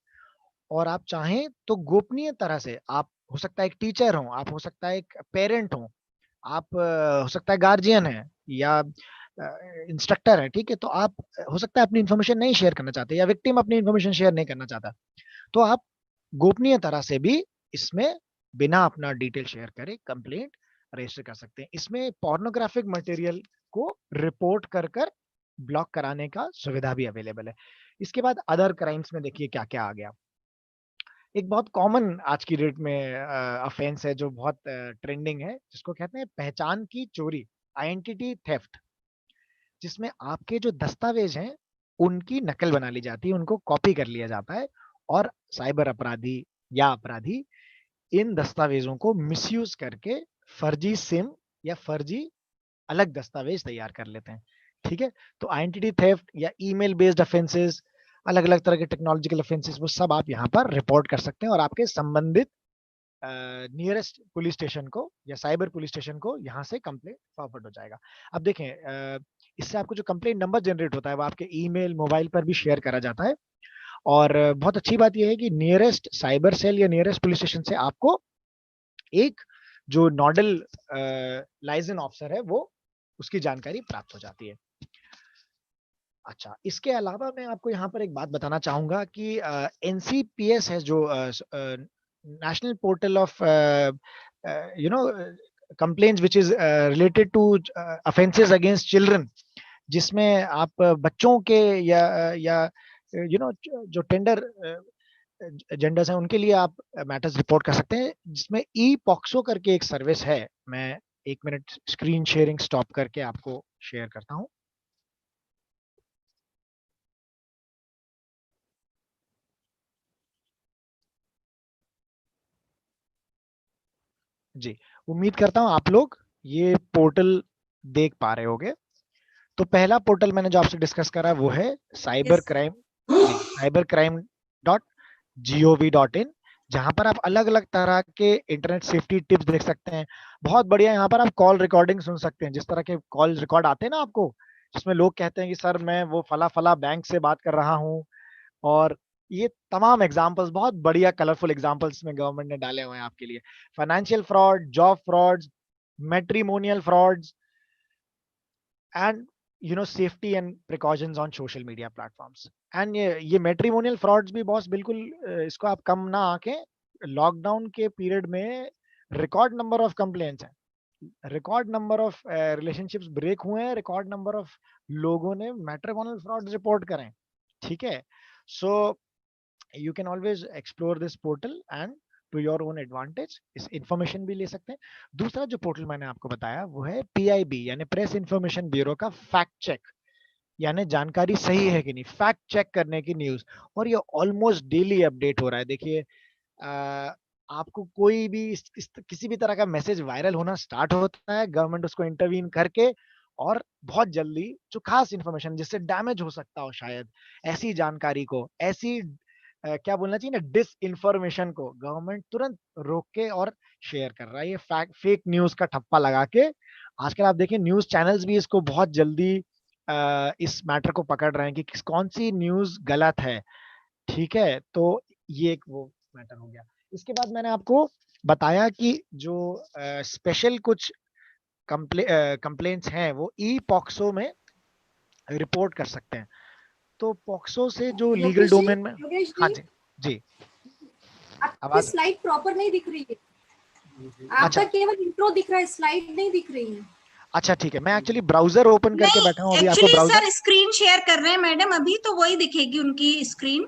और आप चाहें तो गोपनीय तरह से, आप हो सकता है एक टीचर हो, आप हो सकता है एक पेरेंट हो, आप हो सकता है गार्जियन है या इंस्ट्रक्टर है, ठीक है, तो आप हो सकता है अपनी इंफॉर्मेशन नहीं शेयर करना चाहते या विक्टिम अपनी इंफॉर्मेशन शेयर नहीं करना चाहता, तो आप गोपनीय तरह से भी इसमें बिना अपना डिटेल शेयर करे कंप्लेंट रजिस्टर कर सकते हैं। इसमें पोर्नोग्राफिक मटेरियल को रिपोर्ट कर ब्लॉक कराने का सुविधा भी अवेलेबल है। इसके बाद अदर क्राइम्स में देखिए क्या क्या आ गया। एक बहुत कॉमन आज की डेट में ऑफेंस है जो बहुत ट्रेंडिंग है, जिसको कहते हैं पहचान की चोरी, आइडेंटिटी थेफ्ट, जिसमें आपके जो दस्तावेज हैं उनकी नकल बना ली जाती है, उनको कॉपी कर लिया जाता है, और साइबर अपराधी या अपराधी इन दस्तावेजों को मिसयूज करके फर्जी सिम या फर्जी अलग दस्तावेज तैयार कर लेते हैं, ठीक है। तो आइडेंटिटी थेफ्ट या ईमेल बेस्ड ऑफेंसेस, अलग अलग तरह के टेक्नोलॉजिकल ऑफेंसेस, वो सब आप यहाँ पर रिपोर्ट कर सकते हैं, और आपके संबंधित नियरेस्ट पुलिस स्टेशन को या साइबर पुलिस स्टेशन को यहाँ से कंप्लेंट फॉरवर्ड हो जाएगा। अब देखें इससे आपको जो कंप्लेंट नंबर जनरेट होता है वो आपके ईमेल, मोबाइल पर भी शेयर करा जाता है, और बहुत अच्छी बात यह है कि नियरेस्ट साइबर सेल या नियरेस्ट पुलिस स्टेशन से आपको एक जो नोडल लाइजन ऑफिसर है वो उसकी जानकारी प्राप्त हो जाती है। अच्छा, इसके अलावा मैं आपको यहाँ पर एक बात बताना चाहूंगा कि NCPS है जो national portal of complaints which is related to offences against children, जिसमें आप बच्चों के या जो टेंडर जेंडर्स हैं उनके लिए आप मैटर्स रिपोर्ट कर सकते हैं, जिसमें ई-पॉक्सो करके एक सर्विस है। मैं 1 मिनट स्क्रीन शेयरिंग स्टॉप करके आपको शेयर करता हूं। जी, उम्मीद करता हूं आप लोग ये पोर्टल देख पा रहे होंगे। तो पहला पोर्टल मैंने जो आपसे डिस्कस करा वो है cybercrime.gov.in, जहां पर आप अलग अलग तरह के इंटरनेट सेफ्टी टिप्स देख सकते हैं। बहुत बढ़िया, यहाँ पर आप कॉल रिकॉर्डिंग सुन सकते हैं, जिस तरह के कॉल रिकॉर्ड आते हैं ना आपको, जिसमें लोग कहते हैं कि सर मैं वो फला फला बैंक से बात कर रहा हूँ, और ये तमाम एग्जांपल्स, बहुत बढ़िया कलरफुल एग्जांपल्स में गवर्नमेंट ने डाले हुए हैं आपके लिए। Financial fraud, job frauds, matrimonial frauds, and safety and precautions on social media platforms. And ये मैट्रिमोनियल फ्रॉड्स भी बॉस बिल्कुल इसको आप कम ना आके, लॉकडाउन के पीरियड में रिकॉर्ड नंबर ऑफ कंप्लेंट्स हैं, record number of relationships break हुए हैं, रिकॉर्ड नंबर ऑफ लोगों ने मैट्रिमोनियल फ्रॉड रिपोर्ट करें, ठीक है। So you can always explore this portal and to your own advantage, इस इंफॉर्मेशन भी ले सकते हैं। दूसरा जो पोर्टल मैंने आपको बताया वो है PIB यानी प्रेस इंफॉर्मेशन ब्यूरो का फैक्ट चेक, यानी जानकारी सही है कि नहीं, फैक्ट चेक करने की न्यूज, और ये ऑलमोस्ट डेली अपडेट हो रहा है। देखिए आपको कोई भी किसी भी तरह का मैसेज वायरल होना स्टार्ट होता है, गवर्नमेंट उसको इंटरवीन करके, और बहुत जल्दी जो खास इंफॉर्मेशन जिससे डैमेज हो सकता हो शायद, ऐसी जानकारी को, ऐसी क्या बोलना चाहिए ना, डिस इंफॉर्मेशन को गवर्नमेंट तुरंत रोक के और शेयर कर रहा है। ये फेक न्यूज का ठप्पा लगा के आजकल आप देखिए न्यूज चैनल्स भी इसको बहुत जल्दी इस मैटर को पकड़ रहे हैं कि कौन सी न्यूज गलत है, ठीक है। तो ये एक वो मैटर हो गया। इसके बाद मैंने आपको बताया कि जो स्पेशल कुछ कंप्लेंट्स हैं वो ई-पॉक्सो में रिपोर्ट कर सकते हैं। तो पॉक्सो से जो लीगल डोमेन में, हाँ जी जी, आपकी स्लाइड प्रॉपर नहीं दिख रही है। आपका केवल इंट्रो दिख रहा है, स्लाइड नहीं दिख रही है। अच्छा ठीक है, मैं एक्चुअली ब्राउजर ओपन करके बैठा हूँ अभी, आपको actually browser sir screen share कर रहे हैं मैडम अभी, तो वही दिखेगी उनकी स्क्रीन।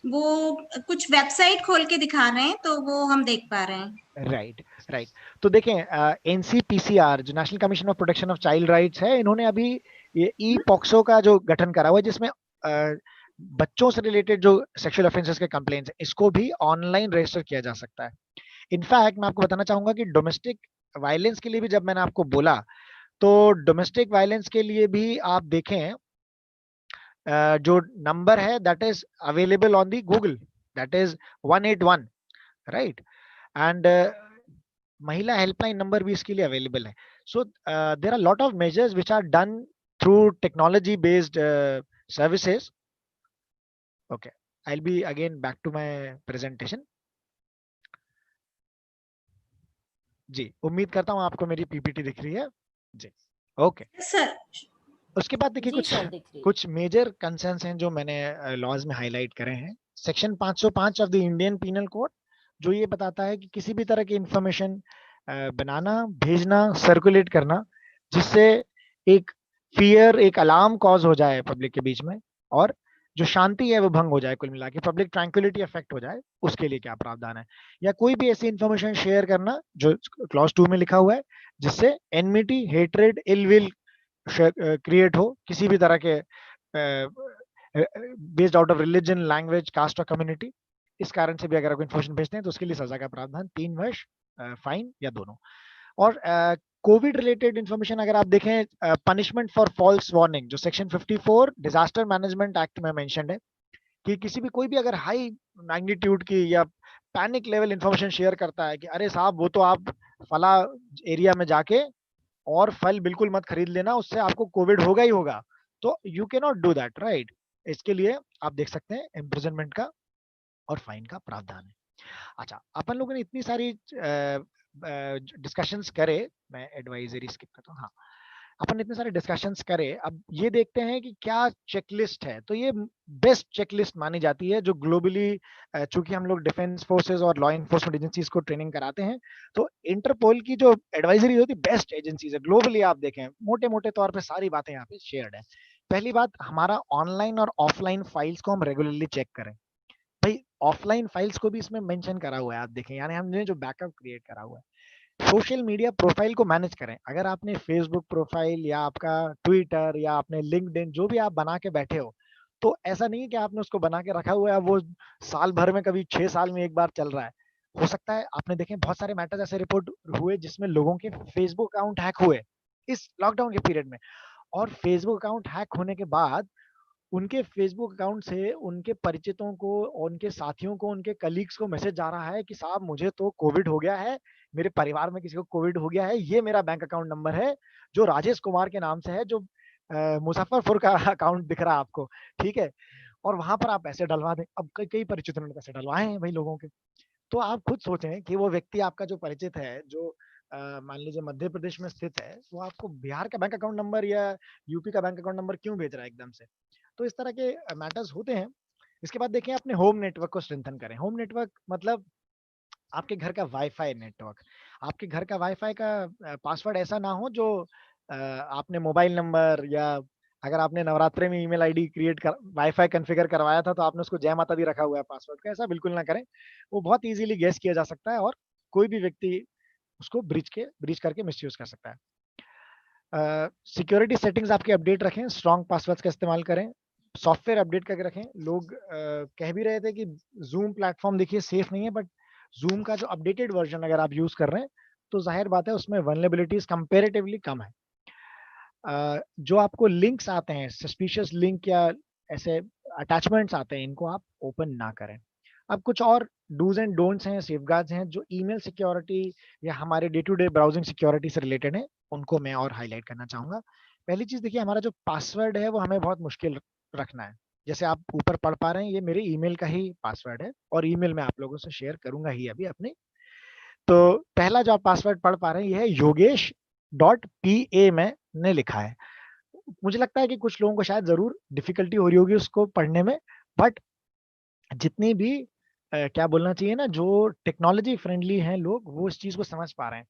वो कुछ वेबसाइट खोल के दिखा रहे हैं तो वो हम देख पा रहे हैं। Right right. तो देखें, एनसीपीसीआर जो national commission of protection of child rights है, इन्होंने अभी ये ई पॉक्सो का जो गठन करा हुआ है, जिसमें बच्चों से रिलेटेड जो सेक्सुअल ऑफेंसेस के कंप्लेंट्स है, इसको भी ऑनलाइन रजिस्टर किया जा सकता है। इनफैक्ट मैं आपको बताना चाहूंगा कि डोमेस्टिक वायलेंस के लिए भी जब मैंने आपको बोला, तो डोमेस्टिक वायलेंस के लिए भी आप देखें जो नंबर है that is available on the Google, that is 181, right. And महिला हेल्पलाइन नंबर भी इसके लिए अवेलेबल है। So there are lot of measures which are done through technology based services. Okay, I will be again back to my presentation. जी, उम्मीद करता हूं आपको मेरी पीपीटी दिख रही है जी। ओके सर उसके बाद देखिए जी सर, दिख रही है। कुछ मेजर कंसर्न्स हैं जो मैंने लॉज में हाईलाइट करे हैं। Section 505 of the Indian penal code, जो ये बताता है कि किसी भी तरह की इंफॉर्मेशन बनाना, भेजना, सर्कुलेट करना जिससे एक फियर, एक अलार्म कॉज हो जाए पब्लिक के बीच में, और जो शांति है वो भंग हो जाए, कुल मिला के पब्लिक ट्रैंक्विलिटी अफेक्ट हो जाए, उसके लिए क्या प्रावधान है। या कोई भी ऐसी इंफॉर्मेशन शेयर करना जो क्लॉज 2 में लिखा हुआ है, जिससे enmity, hatred, ill will create हो किसी भी तरह के based out of religion, language, caste और कम्युनिटी। इस कारण से भी अगर आप इन्फॉर्मेशन भेजते हैं तो उसके लिए सजा का प्रावधान 3 वर्ष, फाइन या दोनों। और कोविड रिलेटेड इंफॉर्मेशन अगर आप देखें, पनिशमेंट फॉर फॉल्स वार्निंग जो सेक्शन 54 डिजास्टर मैनेजमेंट एक्ट में मेंशन्ड है, कि किसी भी कोई भी अगर हाई मैग्नीट्यूड की या पैनिक लेवल इंफॉर्मेशन शेयर करता है कि अरे साहब वो तो आप फला एरिया में जाके और फल बिल्कुल मत खरीद लेना, उससे आपको कोविड होगा ही होगा, तो you can not do that, right. इसके लिए आप देख सकते हैं इम्प्रिजनमेंट का और फाइन का प्रावधान है। अच्छा, अपन लोगों ने इतनी सारी डिस्कशंस करे, मैं एडवाइजरी स्किप करता हूँ। हाँ, अपन इतने सारे डिस्कशंस करे, अब ये देखते हैं कि क्या चेकलिस्ट है। तो ये बेस्ट चेकलिस्ट मानी जाती है जो ग्लोबली, चूंकि हम लोग डिफेंस फोर्सेस और लॉ इन्फोर्समेंट एजेंसीज को ट्रेनिंग कराते हैं, तो इंटरपोल की जो एडवाइजरी होती है बेस्ट एजेंसीज है ग्लोबली। आप देखें मोटे मोटे तौर पे सारी बातें यहाँ पे शेयर्ड है। पहली बात, हमारा ऑनलाइन और ऑफलाइन फाइल्स को हम रेगुलरली चेक करें। भाई ऑफलाइन फाइल्स को भी इसमें मेंशन करा हुआ है, आप देखें, यानी हमने जो बैकअप क्रिएट करा हुआ है। सोशल मीडिया प्रोफाइल को मैनेज करें। अगर आपने फेसबुक प्रोफाइल या आपका ट्विटर या आपने लिंक्डइन जो भी आप बना के बैठे हो, तो ऐसा नहीं है कि आपने उसको बना के रखा हुआ है, वो साल भर में कभी 6 साल में एक बार चल रहा है। हो सकता है आपने देखें बहुत सारे मैटर्स ऐसे रिपोर्ट हुए जिसमें लोगों के फेसबुक अकाउंट हैक हुए इस लॉकडाउन के पीरियड में, और फेसबुक अकाउंट हैक होने के बाद उनके फेसबुक अकाउंट से उनके परिचितों को, उनके साथियों को, उनके कलीग्स को मैसेज जा रहा है कि साहब मुझे तो कोविड हो गया है, मेरे परिवार में किसी को कोविड हो गया है, ये मेरा बैंक अकाउंट नंबर है जो राजेश कुमार के नाम से है, जो मुजफ्फरपुर का अकाउंट दिख रहा है आपको, ठीक है, और वहां पर आप पैसे डलवा दें। अब कई परिचितों ने पैसे डलवाए हैं भाई लोगों के। तो आप खुद सोचें कि वो व्यक्ति आपका जो परिचित है, जो मान लीजिए मध्य प्रदेश में स्थित है, वो आपको बिहार का बैंक अकाउंट नंबर या यूपी का बैंक अकाउंट नंबर क्यों भेज रहा है एकदम से। तो इस तरह के मैटर्स होते हैं। इसके बाद देखें, अपने होम नेटवर्क को स्ट्रेंथन करें। होम नेटवर्क मतलब आपके घर का वाईफाई नेटवर्क। आपके घर का वाईफाई का पासवर्ड ऐसा ना हो जो आपने मोबाइल नंबर, या अगर आपने नवरात्रि में ईमेल आईडी क्रिएट कर वाईफाई कॉन्फ़िगर करवाया था तो आपने उसको जय माता दी रखा हुआ है पासवर्ड का, ऐसा बिल्कुल ना करें। वो बहुत इजीली गेस किया जा सकता है और कोई भी व्यक्ति उसको ब्रीच करके मिसयूज कर सकता है। सिक्योरिटी सेटिंग्स आपके अपडेट रखें, स्ट्रॉन्ग पासवर्ड्स का इस्तेमाल करें, सॉफ्टवेयर अपडेट करके रखें। लोग कह भी रहे थे कि जूम प्लेटफॉर्म देखिए सेफ नहीं है, बट जूम का जो अपडेटेड वर्जन अगर आप यूज कर रहे हैं तो जाहिर बात है उसमें वल्नरेबिलिटीज कंपैरेटिवली कम है। जो आपको लिंक्स आते हैं, सस्पिशियस लिंक या ऐसे अटैचमेंट्स आते हैं, इनको आप ओपन ना करें। अब कुछ और डूज एंड डोंट्स हैं, सेफगार्ड्स हैं जो ईमेल सिक्योरिटी या हमारे day to day browsing security से रिलेटेड है, उनको मैं और हाईलाइट करना चाहूंगा। पहली चीज देखिए, हमारा जो पासवर्ड है वो हमें बहुत मुश्किल रखना है। जैसे आप ऊपर पढ़ पा रहे हैं, ये मेरे ईमेल का ही पासवर्ड है और ईमेल मैं आप लोगों से शेयर करूंगा ही अभी अपने। तो पहला जो आप पासवर्ड पढ़ पा रहे हैं ये है yogesh.pa मैंने लिखा है। मुझे लगता है कि कुछ लोगों को शायद जरूर डिफिकल्टी हो रही होगी उसको पढ़ने में, बट जितनी भी क्या बोलना चाहिए ना, जो टेक्नोलॉजी फ्रेंडली हैं लोग वो इस चीज को समझ पा रहे हैं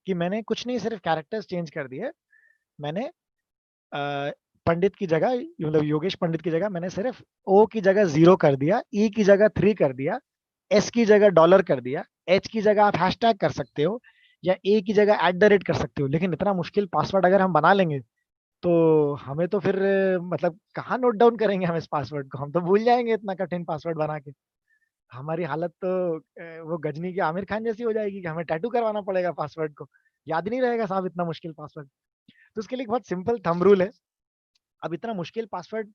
कि मैंने कुछ नहीं सिर्फ कैरेक्टर्स चेंज कर दिए। मैंने पंडित की जगह, मतलब योगेश पंडित की जगह मैंने सिर्फ ओ की जगह 0 कर दिया, ई की जगह 3 कर दिया, एस की जगह डॉलर कर दिया, एच की जगह आप हैशटैग कर सकते हो, या ए की जगह @ कर सकते हो। लेकिन इतना मुश्किल पासवर्ड अगर हम बना लेंगे तो हमें तो फिर मतलब कहाँ नोट डाउन करेंगे हम इस पासवर्ड को, हम तो भूल जाएंगे इतना कठिन पासवर्ड बना के। हमारी हालत तो वो गजनी की आमिर खान जैसी हो जाएगी कि हमें टैटू करवाना पड़ेगा पासवर्ड को, याद नहीं रहेगा साहब इतना मुश्किल पासवर्ड। तो उसके लिए एक बहुत सिंपल थंब रूल है। अब इतना मुश्किल पासवर्ड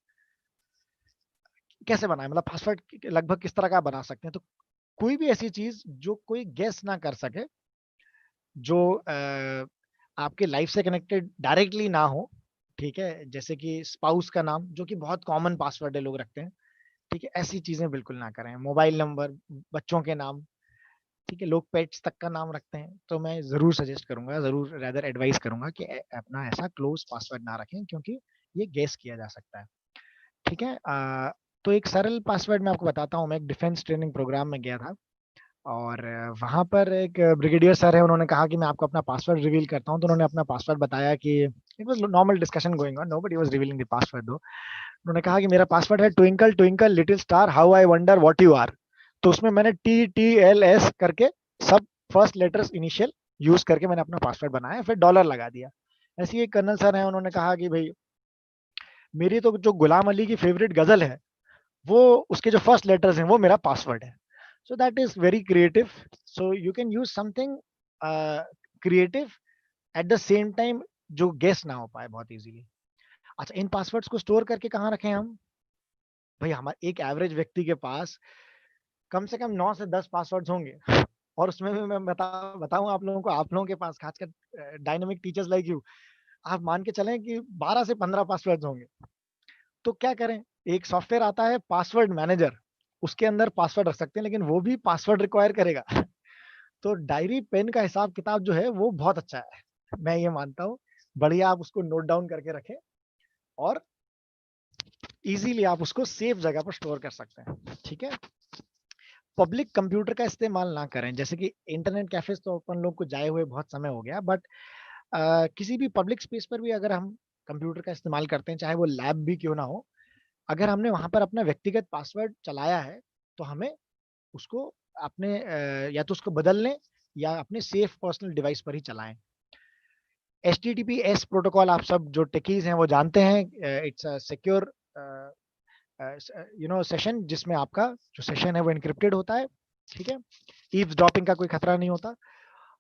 कैसे बनाए, मतलब पासवर्ड लगभग किस तरह का बना सकते हैं? तो कोई भी ऐसी चीज जो कोई गेस ना कर सके, जो आपके लाइफ से कनेक्टेड डायरेक्टली ना हो, ठीक है, जैसे कि स्पाउस का नाम जो कि बहुत कॉमन पासवर्ड है, लोग रखते हैं, ठीक है, ऐसी चीजें बिल्कुल ना करें। मोबाइल नंबर, बच्चों के नाम, ठीक है, लोग पेट्स तक का नाम रखते हैं, तो मैं जरूर सजेस्ट करूंगा, जरूर रेदर एडवाइस करूंगा कि अपना ऐसा क्लोज पासवर्ड ना रखें, क्योंकि ये गेस किया जा सकता है, ठीक है। तो एक सरल पासवर्ड मैं आपको बताता हूँ। मैं एक डिफेंस ट्रेनिंग प्रोग्राम में गया था, और वहां पर एक ब्रिगेडियर सर है, उन्होंने कहा कि मैं आपको अपना पासवर्ड रिवील करता हूँ। तो उन्होंने अपना पासवर्ड बताया कि it was normal discussion going on, nobody was revealing the password though. उन्होंने कहा कि मेरा पासवर्ड है twinkle twinkle little star how I wonder what you are. तो उसमें मैंने TTLS करके सब फर्स्ट लेटर्स इनिशियल यूज करके मैंने अपना पासवर्ड बनाया, फिर डॉलर लगा दिया। ऐसे ही एक कर्नल सर है, उन्होंने कहा कि भाई मेरी तो जो गुलाम अली की फेवरेट गजल है, वो उसके जो फर्स्ट लेटर्स हैं वो मेरा पासवर्ड है। So that is very creative. So you can use something creative eight the same time जो गेस ना हो पाए बहुत इजीली। अच्छा, इन पासवर्ड्स को स्टोर करके कहाँ रखें हम? भाई हमारे एक एवरेज व्यक्ति के पास कम से कम 9 से 10 पासवर्ड्स होंगे, और उसमें भी मैं बताऊं आप लोगों को, आप लोगों के पास खासकर डायनेमिक टीचर्स लाइक यू, आप मान के चलें कि 12 से 15 पासवर्ड्स होंगे। तो क्या करें, एक सॉफ्टवेयर आता है पासवर्ड मैनेजर, उसके अंदर पासवर्ड रख सकते हैं, लेकिन वो भी पासवर्ड रिक्वायर करेगा। तो डायरी पेन का हिसाब किताब जो है वो बहुत अच्छा है, मैं ये मानता हूँ। बढ़िया आप उसको नोट डाउन करके रखें, और इजीली आप उसको सेफ जगह पर स्टोर कर सकते हैं, ठीक है। पब्लिक कंप्यूटर का इस्तेमाल ना करें, जैसे कि इंटरनेट कैफेज तो अपन लोग को जाए हुए बहुत समय हो गया, बट किसी भी पब्लिक स्पेस पर भी अगर हम कंप्यूटर का इस्तेमाल करते हैं, चाहे वो लैब भी क्यों ना हो, अगर हमने वहां पर अपना व्यक्तिगत पासवर्ड चलाया है, तो हमें उसको अपने या तो उसको बदल लें, या अपने सेफ पर्सनल डिवाइस पर ही चलाएं। HTTPS प्रोटोकॉल आप सब जो टेकीज हैं वो जानते हैं। इट्स अ सिक्योर सेशन, जिसमें आपका जो सेशन है वो एनक्रिप्टेड होता है, ठीक है, ईव्सड्रॉपिंग का कोई खतरा नहीं होता।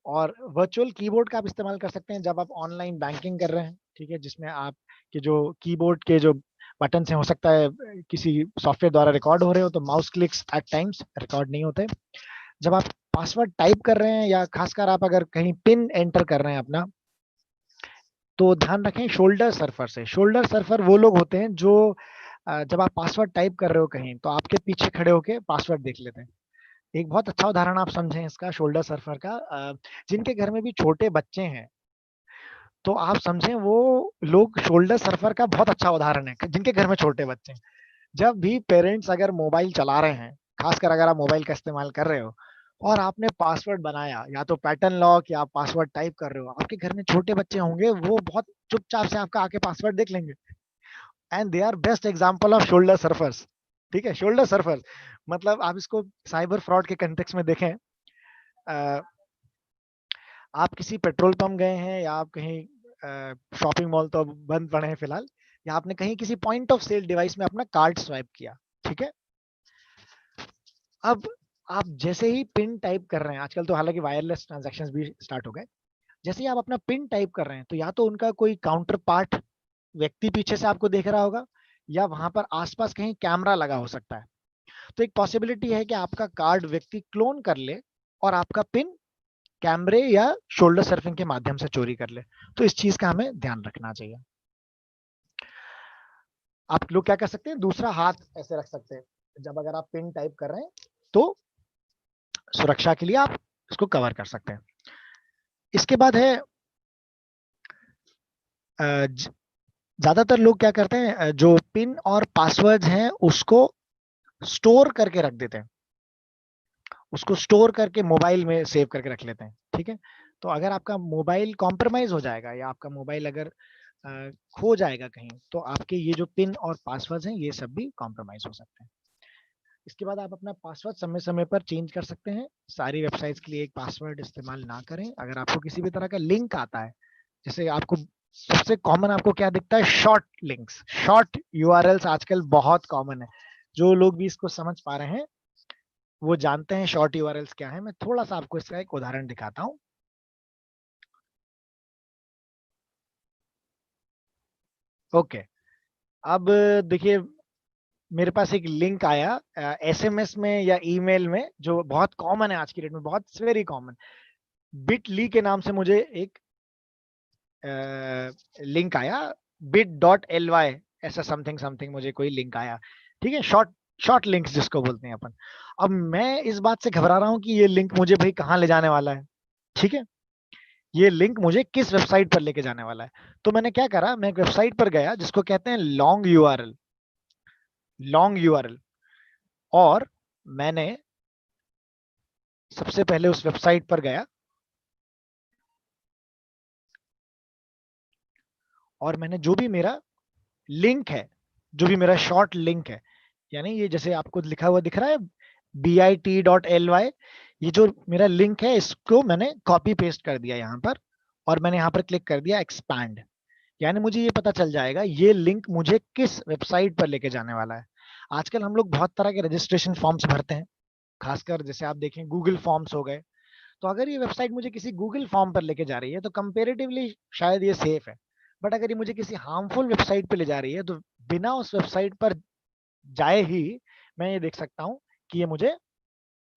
और वर्चुअल कीबोर्ड का आप इस्तेमाल कर सकते हैं जब आप ऑनलाइन बैंकिंग कर रहे हैं, ठीक है, जिसमें आप के जो कीबोर्ड के जो बटन हैं, हो सकता है किसी सॉफ्टवेयर द्वारा रिकॉर्ड हो रहे हो, तो mouse clicks at times record नहीं होते। जब आप पासवर्ड टाइप कर रहे हैं, या खासकर आप अगर कहीं पिन एंटर कर रहे हैं अपना, तो ध्यान रखें शोल्डर सर्फर से। शोल्डर सर्फर वो लोग होते हैं जो जब आप पासवर्ड टाइप कर रहे हो कहीं, तो आपके पीछे खड़े होके पासवर्ड देख लेते हैं। एक बहुत अच्छा उदाहरण आप समझें इसका शोल्डर सर्फर का, जिनके घर में भी छोटे बच्चे हैं, तो आप समझें वो लोग शोल्डर सर्फर का बहुत अच्छा उदाहरण है, जिनके घर में छोटे बच्चे हैं। जब भी पेरेंट्स अगर मोबाइल चला रहे हैं, खासकर अगर आप मोबाइल का इस्तेमाल कर रहे हो और आपने पासवर्ड बनाया, या तो पैटर्न लॉक या पासवर्ड टाइप कर रहे हो, आपके घर में छोटे बच्चे होंगे, वो बहुत चुपचाप से आपका आके पासवर्ड देख लेंगे, and they are best example of shoulder surfers, ठीक है। शोल्डर सर्फर मतलब आप इसको साइबर फ्रॉड के कंटेक्स्ट में देखें, आप किसी पेट्रोल पंप गए हैं, या आप कहीं शॉपिंग मॉल तो अब बंद पड़े हैं फिलहाल, या आपने कहीं किसी पॉइंट ऑफ सेल डिवाइस में अपना कार्ड स्वाइप किया, ठीक है। अब आप जैसे ही पिन टाइप कर रहे हैं, आजकल तो हालांकि वायरलेस ट्रांजैक्शंस भी स्टार्ट हो गए, जैसे ही आप अपना पिन टाइप कर रहे हैं, तो या तो उनका कोई काउंटर पार्ट व्यक्ति पीछे से आपको देख रहा होगा, या वहां पर आसपास कहीं कैमरा लगा हो सकता है। तो एक पॉसिबिलिटी है कि आपका कार्ड व्यक्ति क्लोन कर ले और आपका पिन कैमरे या शोल्डर सर्फिंग के माध्यम से चोरी कर ले। तो इस चीज का हमें ध्यान रखना चाहिए। आप लोग क्या कर सकते हैं, दूसरा हाथ ऐसे रख सकते हैं जब अगर आप पिन टाइप कर रहे हैं, तो सुरक्षा के लिए आप इसको कवर कर सकते हैं। इसके बाद है ज्यादातर लोग क्या करते हैं, जो पिन और पासवर्ड हैं उसको स्टोर करके रख देते हैं, उसको स्टोर करके मोबाइल में सेव करके रख लेते हैं, ठीक है। तो अगर आपका मोबाइल कॉम्प्रोमाइज हो जाएगा या आपका मोबाइल अगर खो जाएगा कहीं, तो आपके ये जो पिन और पासवर्ड हैं ये सब भी कॉम्प्रोमाइज हो सकते हैं। इसके बाद आप अपना पासवर्ड समय समय पर चेंज कर सकते हैं। सारी वेबसाइट्स के लिए एक पासवर्ड इस्तेमाल ना करें। अगर आपको किसी भी तरह का लिंक आता है, जैसे आपको सबसे कॉमन आपको क्या दिखता है, शॉर्ट लिंक्स, शॉर्ट यूआरएल्स आजकल बहुत कॉमन है। जो लोग भी इसको समझ पा रहे हैं वो जानते हैं शॉर्ट यूआरएल्स क्या है। मैं थोड़ा सा आपको इसका एक उदाहरण दिखाता हूं। ओके, अब देखिए मेरे पास एक लिंक आया एसएमएस में या ईमेल में, जो बहुत कॉमन है आज की डेट में, बहुत वेरी कॉमन। बिटली के नाम से मुझे एक लिंक आया, bit.ly ऐसा समथिंग समथिंग मुझे कोई लिंक आया, ठीक है। शॉर्ट लिंक्स जिसको बोलते हैं अपन। अब मैं इस बात से घबरा रहा हूं कि ये लिंक मुझे भाई कहाँ ले जाने वाला है, ठीक है। ये लिंक मुझे किस वेबसाइट पर लेके जाने वाला है। तो मैंने क्या करा, मैं एक वेबसाइट पर गया जिसको कहते हैं लॉन्ग यूआरएल, और मैंने सबसे पहले उस वेबसाइट पर गया और मैंने जो भी मेरा लिंक है, जो भी मेरा शॉर्ट लिंक है, यानी ये जैसे आपको लिखा हुआ दिख रहा है bit.ly, ये जो मेरा लिंक है इसको मैंने कॉपी पेस्ट कर दिया यहाँ पर, और मैंने यहाँ पर क्लिक कर दिया एक्सपैंड। यानी मुझे ये पता चल जाएगा ये लिंक मुझे किस वेबसाइट पर लेके जाने वाला है। आजकल हम लोग बहुत तरह के रजिस्ट्रेशन फॉर्म्स भरते हैं, खासकर जैसे आप देखें गूगल फॉर्म्स हो गए। तो अगर ये वेबसाइट मुझे किसी गूगल फॉर्म पर लेके जा रही है तो कंपेरेटिवली शायद ये सेफ है। बट अगर ये मुझे किसी हार्मफुल वेबसाइट पे ले जा रही है तो बिना उस वेबसाइट पर जाए ही मैं ये देख सकता हूँ कि ये मुझे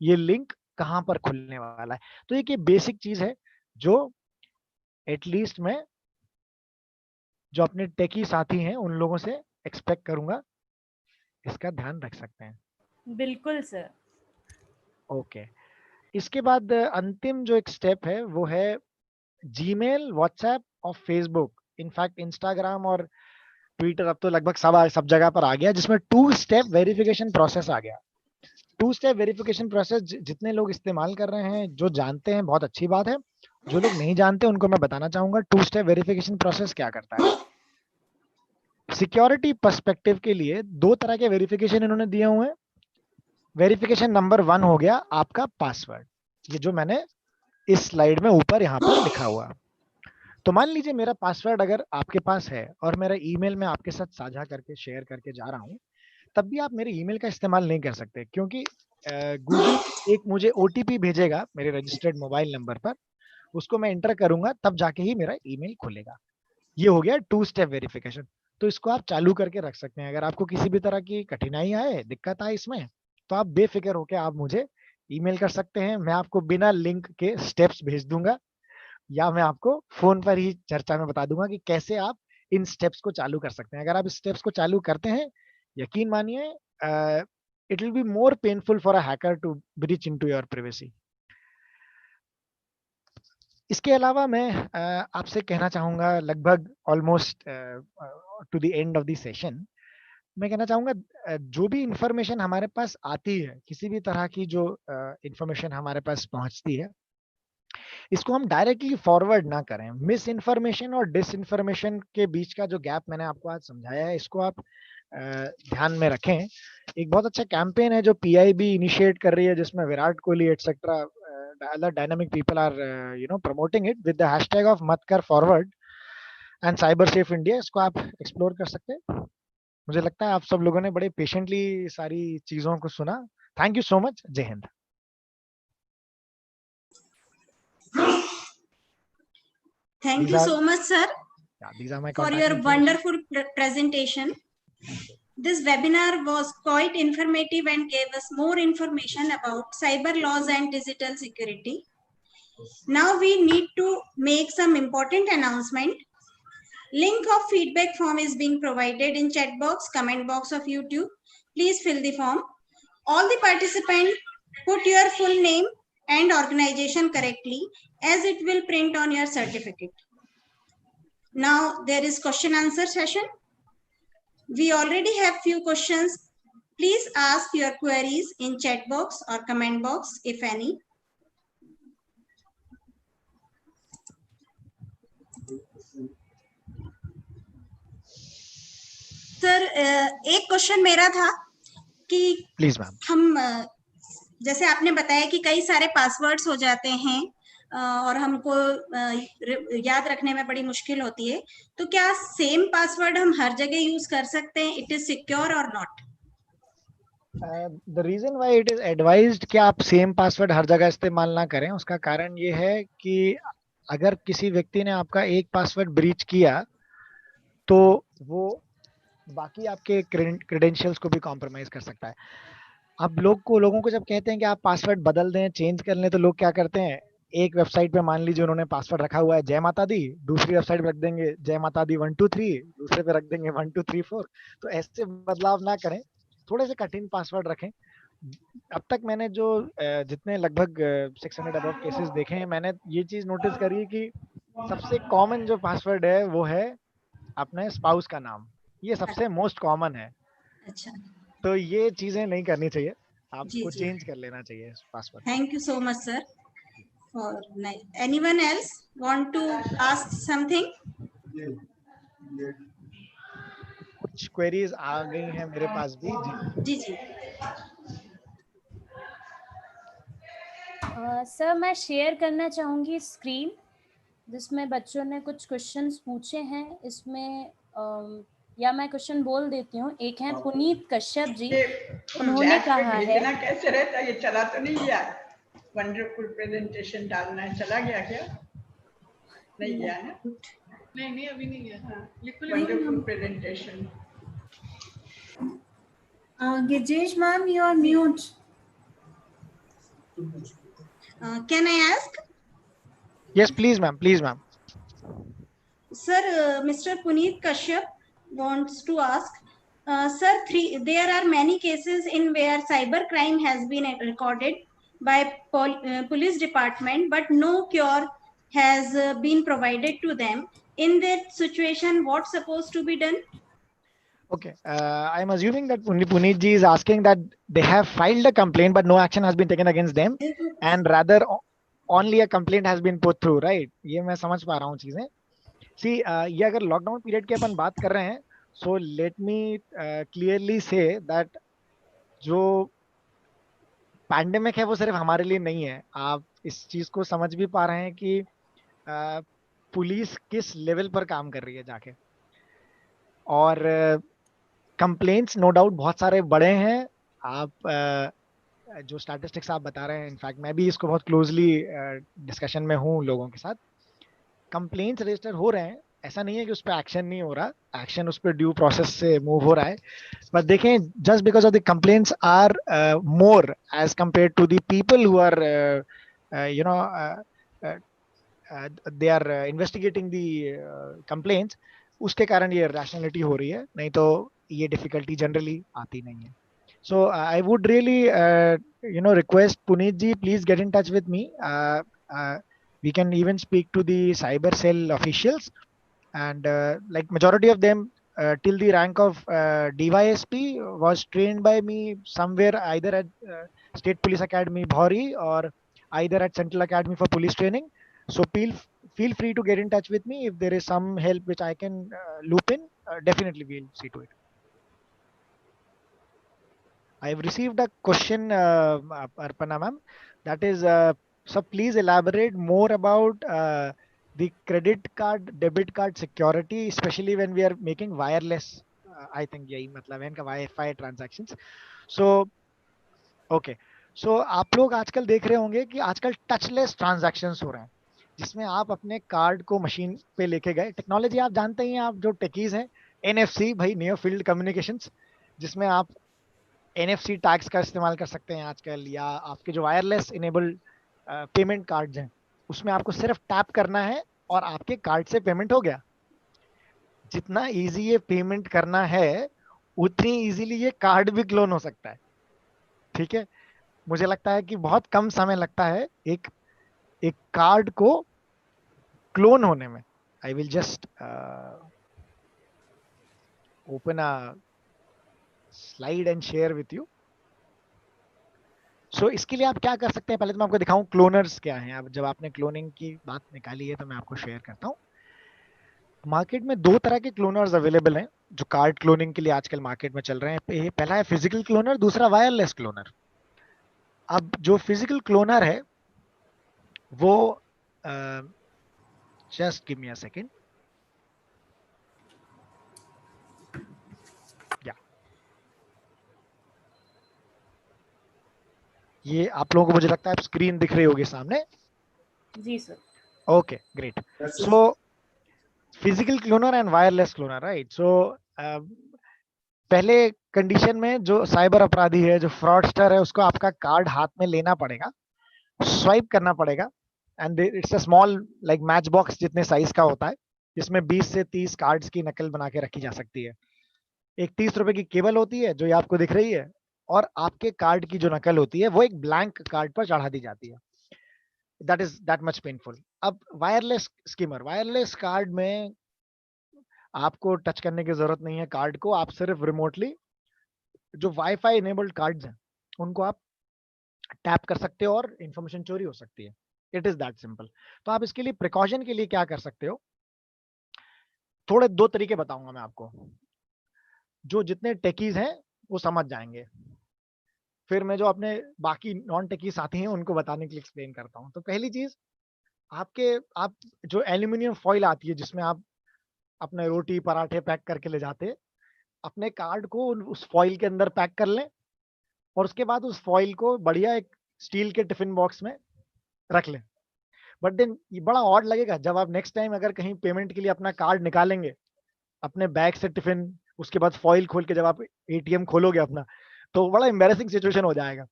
ये लिंक कहाँ पर खुलने वाला है। तो एक ये बेसिक चीज है जो एटलीस्ट मैं जो अपने टेकी साथी हैं उन लोगों से एक्सपेक्ट करूंगा, इसका ध्यान रख सकते हैं। बिल्कुल सर। ओके, इसके बाद अंतिम जो एक स्टेप है वो है जीमेल, व्हाट्सएप और फेसबुक, इनफैक्ट इंस्टाग्राम और ट्विटर अब तो लगभग सब जगह पर आ गया, जिसमें 2 स्टेप वेरिफिकेशन प्रोसेस आ गया। 2 स्टेप वेरिफिकेशन प्रोसेस जितने लोग इस्तेमाल कर रहे हैं, जो जानते हैं, बहुत अच्छी बात है। जो लोग नहीं जानते उनको मैं बताना चाहूंगा 2 स्टेप वेरिफिकेशन प्रोसेस क्या करता है। सिक्योरिटी पर्सपेक्टिव के लिए 2 तरह के वेरिफिकेशन इन्होंने दिए हुए हैं। वेरिफिकेशन नंबर 1 हो गया आपका पासवर्ड, ये जो मैंने इस स्लाइड में ऊपर यहाँ पर लिखा हुआ। तो मान लीजिए मेरा पासवर्ड अगर आपके पास है और मेरा ईमेल में आपके साथ साझा करके शेयर करके जा रहा हूँ, तब भी आप मेरे ईमेल का इस्तेमाल नहीं कर सकते, क्योंकि गूगल एक मुझे ओटीपी भेजेगा मेरे रजिस्टर्ड मोबाइल नंबर पर, उसको मैं एंटर करूंगा तब जाके ही मेरा ईमेल खुलेगा। ये हो गया 2 स्टेप वेरिफिकेशन। तो इसको आप चालू करके रख सकते हैं। अगर आपको किसी भी तरह की कठिनाई आए, दिक्कत आए इसमें, तो आप बेफिक्र होकर आप मुझे ईमेल कर सकते हैं। मैं आपको बिना लिंक के स्टेप्स भेज दूंगा, या मैं आपको फोन पर ही चर्चा में बता दूंगा कि कैसे आप इन स्टेप्स को चालू कर सकते हैं। अगर आप इस स्टेप्स को चालू करते हैं, यकीन मानिए it will be more painful for a hacker to breach into your privacy. इसके अलावा मैं आपसे कहना चाहूंगा, लगभग almost to the end of the session, मैं कहना चाहूंगा जो भी इंफॉर्मेशन हमारे पास आती है, किसी भी तरह की जो इंफॉर्मेशन हमारे पास पहुंचती है, इसको हम डायरेक्टली फॉरवर्ड ना करें। मिस इन्फॉर्मेशन और डिस इन्फॉर्मेशन के बीच का जो गैप मैंने आपको आज समझाया है, इसको आप ध्यान में रखें। एक बहुत अच्छा कैंपेन है जो पीआईबी इनिशिएट कर रही है, जिसमें Virat Kohli etcetera other dynamic people are promoting it with the hashtag of मत कर forward and cyber safe India. इसको आप एक्सप्लोर कर सकते हैं। मुझे लगता है आप सब लोगों ने बड़े पेशेंटली सारी चीजों को सुना। Thank you so much. जय Hind. Thank you so much, sir, these are my for your wonderful presentation. This webinar was quite informative and gave us more information about cyber laws and digital security. Now we need to make some important announcement. Link of feedback form is being provided in chat box, comment box of YouTube. Please fill the form. All the participants put your full name and organization correctly, as it will print on your certificate. Now there is question answer session. We already have few questions Please ask your queries in chat box or comment box if any. Sir एक question मेरा था कि please ma'am. हम जैसे आपने बताया कि कई सारे पासवर्ड्स हो जाते हैं और हमको याद रखने में बड़ी मुश्किल होती है, तो क्या सेम पासवर्ड हम हर जगह यूज कर सकते हैं? इट इज सिक्योर और not? The reason why it is advised कि आप सेम पासवर्ड हर जगह इस्तेमाल ना करें, उसका कारण ये है कि अगर किसी व्यक्ति ने आपका एक पासवर्ड ब्रीच किया तो वो बाकी आपके क्रेडेंशियल्स को भी कॉम्प्रोमाइज कर सकता है। अब लोगों को जब कहते हैं कि आप पासवर्ड बदल दें, चेंज कर लें, तो लोग क्या करते हैं, एक वेबसाइट पे मान लीजिए उन्होंने पासवर्ड रखा हुआ है जय माता दी, दूसरी वेबसाइट पे रख देंगे जय माता दी 123, दूसरे पे रख देंगे 1234। तो ऐसे बदलाव ना करें, थोड़े से कठिन पासवर्ड रखें। अब तक मैंने जो जितने लगभग 600 अबव केसेस देखे हैं, मैंने ये चीज नोटिस करी है कि सबसे कॉमन जो पासवर्ड है वो है अपने स्पाउस का नाम, ये सबसे मोस्ट कॉमन है। अच्छा, तो ये चीजें नहीं करनी चाहिए, जी आपको जी, चेंज कर लेना चाहिए password. Thank you so much sir. और anyone else want to ask something? कुछ क्वेरीज आ गई हैं मेरे पास भी जी। जी जी, सर मैं शेयर करना चाहूँगी स्क्रीन, जिसमें बच्चों ने कुछ क्वेश्चंस पूछे हैं। इसमें या मैं क्वेश्चन बोल देती हूँ। एक है पुनीत कश्यप जी, उन्होंने चैट पे कहा है, भेजना कैसे रहता है? ये चला तो नहीं गया? वंडरफुल प्रेजेंटेशन डालना है, चला गया क्या? नहीं गया ना? नहीं अभी नहीं गया। Wonderful presentation. Gijesh ma'am, you are mute. can I ask? Yes please ma'am, please ma'am. Sir, Mr. Puneet Kashyap wants to ask, sir, there are many cases in where cybercrime has been recorded by police department, but no cure has been provided to them. In that situation, what's supposed to be done? Okay, I'm assuming that Puneet ji is asking that they have filed a complaint but no action has been taken against them and rather only a complaint has been put through, right? ये मैं समझ पा रहा हूँ चीजें। See, ये अगर lockdown period की अपन बात कर रहे हैं, so let me clearly say that जो पैंडेमिक है वो सिर्फ हमारे लिए नहीं है। आप इस चीज को समझ भी पा रहे हैं कि पुलिस किस लेवल पर काम कर रही है जाके, और कंप्लेंट्स नो डाउट बहुत सारे बड़े हैं। आप जो स्टैटिस्टिक्स आप बता रहे हैं, इनफैक्ट मैं भी इसको बहुत क्लोजली डिस्कशन में हूँ लोगों के साथ। कंप्लेंट्स रजिस्टर हो रहे हैं, ऐसा नहीं है कि उस पर एक्शन नहीं हो रहा, एक्शन उस पर ड्यू प्रोसेस से मूव हो रहा है। पर देखें, just because of the complaints are more as compare to the people who are you know they are investigating the complaints, उसके कारण ये रैशनलिटी हो रही है, नहीं तो ये डिफिकल्टी जनरली आती नहीं है। So I would really request Puneet ji, please get in touch with me. We can even speak to the cyber cell officials, and like majority of them till the rank of DYSP was trained by me somewhere, either at State Police Academy Bhori or either at Central Academy for Police Training. So feel free to get in touch with me if there is some help which I can loop in. Definitely we'll see to it. I've received a question, Arpana ma'am, that is, so please elaborate more about the credit card, debit card security, especially when we are making wireless, I think यही मतलब है इनका, Wi-Fi transactions. So, okay. So आप लोग आजकल देख रहे होंगे कि आजकल टचलेस ट्रांजैक्शंस हो रहे हैं, जिसमें आप अपने कार्ड को मशीन पे लेके गए। टेक्नोलॉजी आप जानते ही हैं, आप जो टेकीज हैं, NFC भाई, नियर फील्ड कम्युनिकेशंस, जिसमें आप NFC टैग्स का इस्तेमाल कर सकते हैं आजकल, या आपके जो वायरलेस इनेबल्ड पेमेंट कार्ड्स हैं, उसमें आपको सिर्फ टैप करना है और आपके कार्ड से पेमेंट हो गया। जितना इजी ये पेमेंट करना है, उतनी इजीली ये कार्ड भी क्लोन हो सकता है। ठीक है, मुझे लगता है कि बहुत कम समय लगता है एक कार्ड को क्लोन होने में। I will just open a slide and share with you. So इसके लिए आप क्या कर सकते हैं, पहले तो मैं आपको दिखाऊं क्लोनर्स क्या हैं. अब जब आपने क्लोनिंग की बात निकाली है तो मैं आपको शेयर करता हूं. मार्केट में दो तरह के क्लोनर्स अवेलेबल हैं जो कार्ड क्लोनिंग के लिए आजकल मार्केट में चल रहे हैं. पहला है फिजिकल क्लोनर, दूसरा वायरलेस क्लोनर. अब जो फिजिकल क्लोनर है वो just give me a second. ये आप लोगों को मुझे लगता है स्क्रीन दिख रही होगी सामने. जी sir. Okay great. So physical cloner and wireless cloner, right. So पहले कंडीशन में जो साइबर अपराधी है, जो फ्रॉडस्टर है, उसको आपका कार्ड हाथ में लेना पड़ेगा, स्वाइप करना पड़ेगा. And it's a small like match box जितने साइज का होता है, जिसमें 20 से 30 कार्ड्स की नकल बना के रखी जा सकती है. एक 30 रुपए की केबल होती है जो ये आपको दिख रही है, और आपके कार्ड की जो नकल होती है वो एक ब्लैंक कार्ड पर चढ़ा दी जाती है. That is that much painful. अब वायरलेस स्कीमर, वायरलेस कार्ड में आपको टच करने की जरूरत नहीं है कार्ड को. आप सिर्फ रिमोटली जो वाईफाई इनेबल्ड कार्ड्स हैं उनको आप टैप कर सकते हो और इंफॉर्मेशन चोरी हो सकती है. It is that simple. तो आप इसके लिए प्रिकॉशन के लिए क्या कर सकते हो, थोड़े दो तरीके बताऊंगा मैं आपको, जो जितने टेकीज हैं वो समझ जाएंगे. फिर मैं जो अपने बाकी नॉन टेकी साथी हैं उनको बताने के लिए एक्सप्लेन करता हूं. तो पहली चीज, आप जो एल्यूमिनियम फॉइल आती है जिसमें आप अपने रोटी पराठे पैक करके ले जाते हैं, अपने कार्ड को उस फॉइल के अंदर पैक कर लें और उसके बाद उस फॉइल को बढ़िया एक स्टील के टिफिन बॉक्स में रख लें. बट देन ये बड़ा ऑड लगेगा जब आप नेक्स्ट टाइम अगर कहीं पेमेंट के लिए अपना कार्ड निकालेंगे अपने बैग से टिफिन, उसके बाद फॉइल खोल के जब आप एटीएम खोलोगे अपना, तो बड़ा एम्बैरेसिंग सिचुएशन हो जाएगा.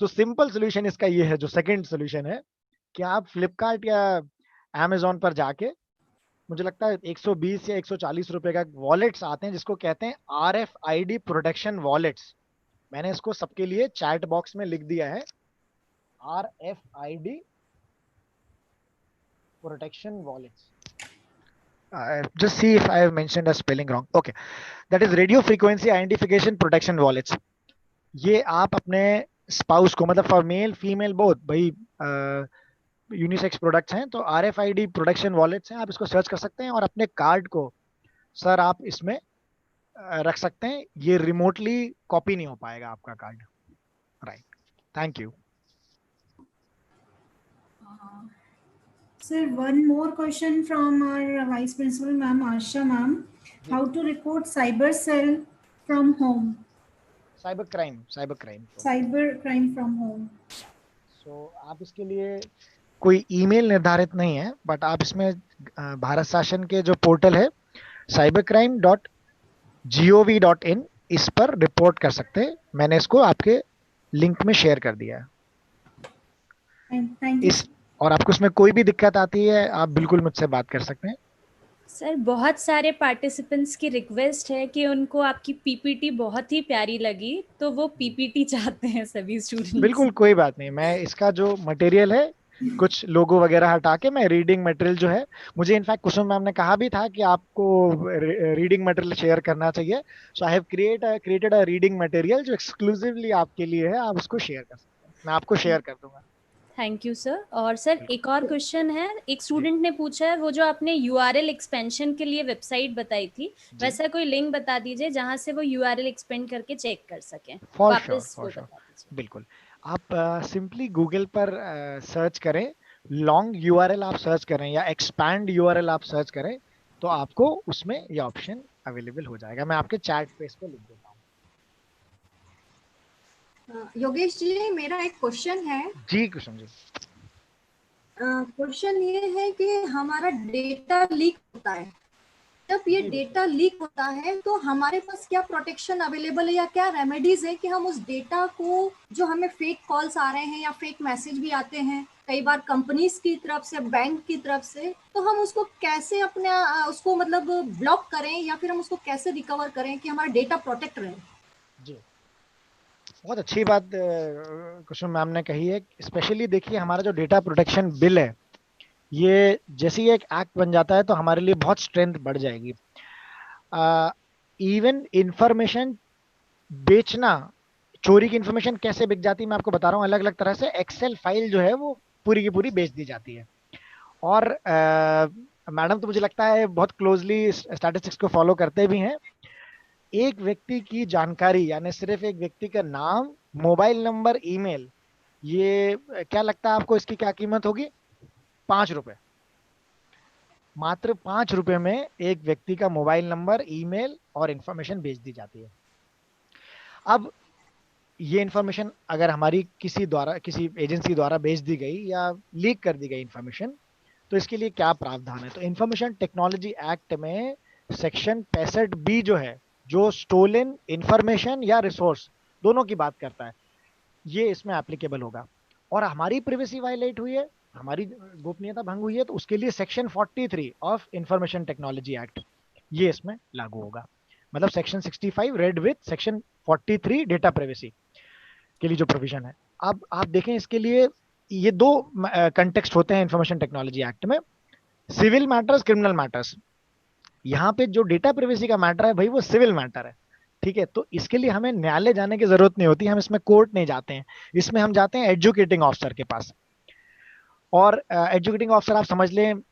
तो सिंपल सोल्यूशन इसका ये है, जो सेकंड सोल्यूशन है, कि आप फ्लिपकार्ट या अमेजोन पर जाके, मुझे लगता है 120 या 140 रुपए का वॉलेट्स आते हैं जिसको कहते हैं RFID प्रोटेक्शन वॉलेट्स. मैंने इसको सबके लिए चैट बॉक्स में लिख दिया है, RFID protection wallets. Just see if I have mentioned a spelling wrong. Okay, that is radio frequency identification protection wallets. ये आप अपने स्पाउस को, मतलब फॉर मेल फीमेल बोथ, भाई यूनिसेक्स प्रोडक्ट्स हैं, तो RFID प्रोटेक्शन वॉलेट्स हैं. आप इसको सर्च कर सकते हैं और अपने कार्ड को सर आप इसमें रख सकते हैं. ये रिमोटली कॉपी नहीं हो पाएगा आपका card. Right, thank you. Sir, one more question from our Vice Principal, Ma'am Asha, Ma'am. How to report cyber cell from home? Cyber crime Cyber crime from home. सो आप इसके लिए कोई ईमेल निर्धारित नहीं है, बट आप इसमें भारत शासन के जो पोर्टल है cybercrime.gov.in, इस पर रिपोर्ट कर सकते हैं. मैंने इसको आपके लिंक में शेयर कर दिया है. Thank you. और आपको इसमें कोई भी दिक्कत आती है आप बिल्कुल मुझसे बात कर सकते हैं. सर, बहुत सारे पार्टिसिपेंट्स की रिक्वेस्ट है कि उनको आपकी पीपीटी बहुत ही प्यारी लगी, तो वो पीपीटी चाहते हैं सभी स्टूडेंट्स. बिल्कुल कोई बात नहीं, मैं इसका जो मटेरियल है कुछ लोगो वगैरह हटा के मैं रीडिंग मटेरियल जो है, मुझे इनफैक्ट कुसुम मैम ने कहा भी था कि आपको रीडिंग मटेरियल शेयर करना चाहिए. So I have created a reading material जो एक्सक्लूसिवली आपके लिए है. आप उसको शेयर कर सकते हैं, मैं आपको शेयर कर दूंगा. Thank you sir. और सर एक और क्वेश्चन है, एक स्टूडेंट ने पूछा है, वो जो आपने URL एक्सपेंशन के लिए वेबसाइट बताई थी, वैसा कोई लिंक बता दीजिए जहां से वो URL एक्सपेंड करके चेक कर सकें. वापस वो बता दीजिए. बिल्कुल. आप सिंपली गूगल पर सर्च करें, लॉन्ग URL आप सर्च करें या एक्सपैंड URL आप सर्च करें, तो आपको उसमें ये ऑप्शन अवेलेबल हो जाएगा. मैं आपके चैट पे इसको लिख देता हूँ. योगेश जी, मेरा एक क्वेश्चन है. जी कुसुम जी. क्वेश्चन ये है कि हमारा डेटा लीक होता है, जब ये डेटा लीक होता है तो हमारे पास क्या प्रोटेक्शन अवेलेबल है या क्या रेमेडीज है कि हम उस डेटा को, जो हमें फेक कॉल्स आ रहे हैं या फेक मैसेज भी आते हैं कई बार कंपनीज की तरफ से, बैंक की तरफ से, तो हम उसको कैसे अपने उसको मतलब ब्लॉक करें या फिर हम उसको कैसे रिकवर करें कि हमारा डेटा प्रोटेक्ट रहे. जी, बहुत अच्छी बात कुसुम मैम ने कही है. स्पेशली देखिए, हमारा जो डेटा प्रोटेक्शन बिल है, ये जैसे ही एक एक्ट बन जाता है तो हमारे लिए बहुत स्ट्रेंथ बढ़ जाएगी. इवन इंफॉर्मेशन बेचना, चोरी की इंफॉर्मेशन कैसे बिक जाती है मैं आपको बता रहा हूँ। अलग अलग तरह से एक्सेल फाइल जो है वो पूरी की पूरी बेच दी जाती है। और मैडम तो मुझे लगता है बहुत क्लोजली स्टैटिस्टिक्स को फॉलो करते भी हैं। एक व्यक्ति की जानकारी, यानी सिर्फ एक व्यक्ति का नाम, मोबाइल नंबर, ईमेल, ये क्या लगता है आपको इसकी क्या कीमत होगी? 5 रुपए। मात्र 5 रुपए में एक व्यक्ति का मोबाइल नंबर, ईमेल और इंफॉर्मेशन बेच दी जाती है। अब ये इंफॉर्मेशन अगर हमारी किसी एजेंसी द्वारा बेच दी गई या लीक कर दी गई इंफॉर्मेशन, तो इसके लिए क्या प्रावधान है? तो इंफॉर्मेशन टेक्नोलॉजी एक्ट में सेक्शन 65B जो है, जो स्टोलन इंफॉर्मेशन या रिसोर्स दोनों की बात करता है, ये इसमें एप्लीकेबल होगा। और हमारी प्रिवेसी वायलेट हुई है, हमारी गोपनीयता भंग हुई है, तो उसके लिए section 43 of information technology act ये इसमें लागू होगा। मतलब section 65 red with section 43 data privacy के लिए जो प्रोविजन है। अब आप देखें, इसके लिए ये दो कंटेक्स्ट होते हैं इंफॉर्मेशन टेक्नोलॉजी एक्ट में, सिविल मैटर्स, क्रिमिनल मैटर्स। यहाँ पे जो डेटा प्राइवेसी का मैटर है भाई वो सिविल मैटर है, ठीक है। तो इसके लिए हमें न्यायालय जाने की जरूरत नहीं होती, हम इसमें कोर्ट नहीं जाते हैं, इसमें हम जाते हैं एजुकेटिंग ऑफिसर के पास। और एजुकेटिंग ऑफिसर आप समझ लें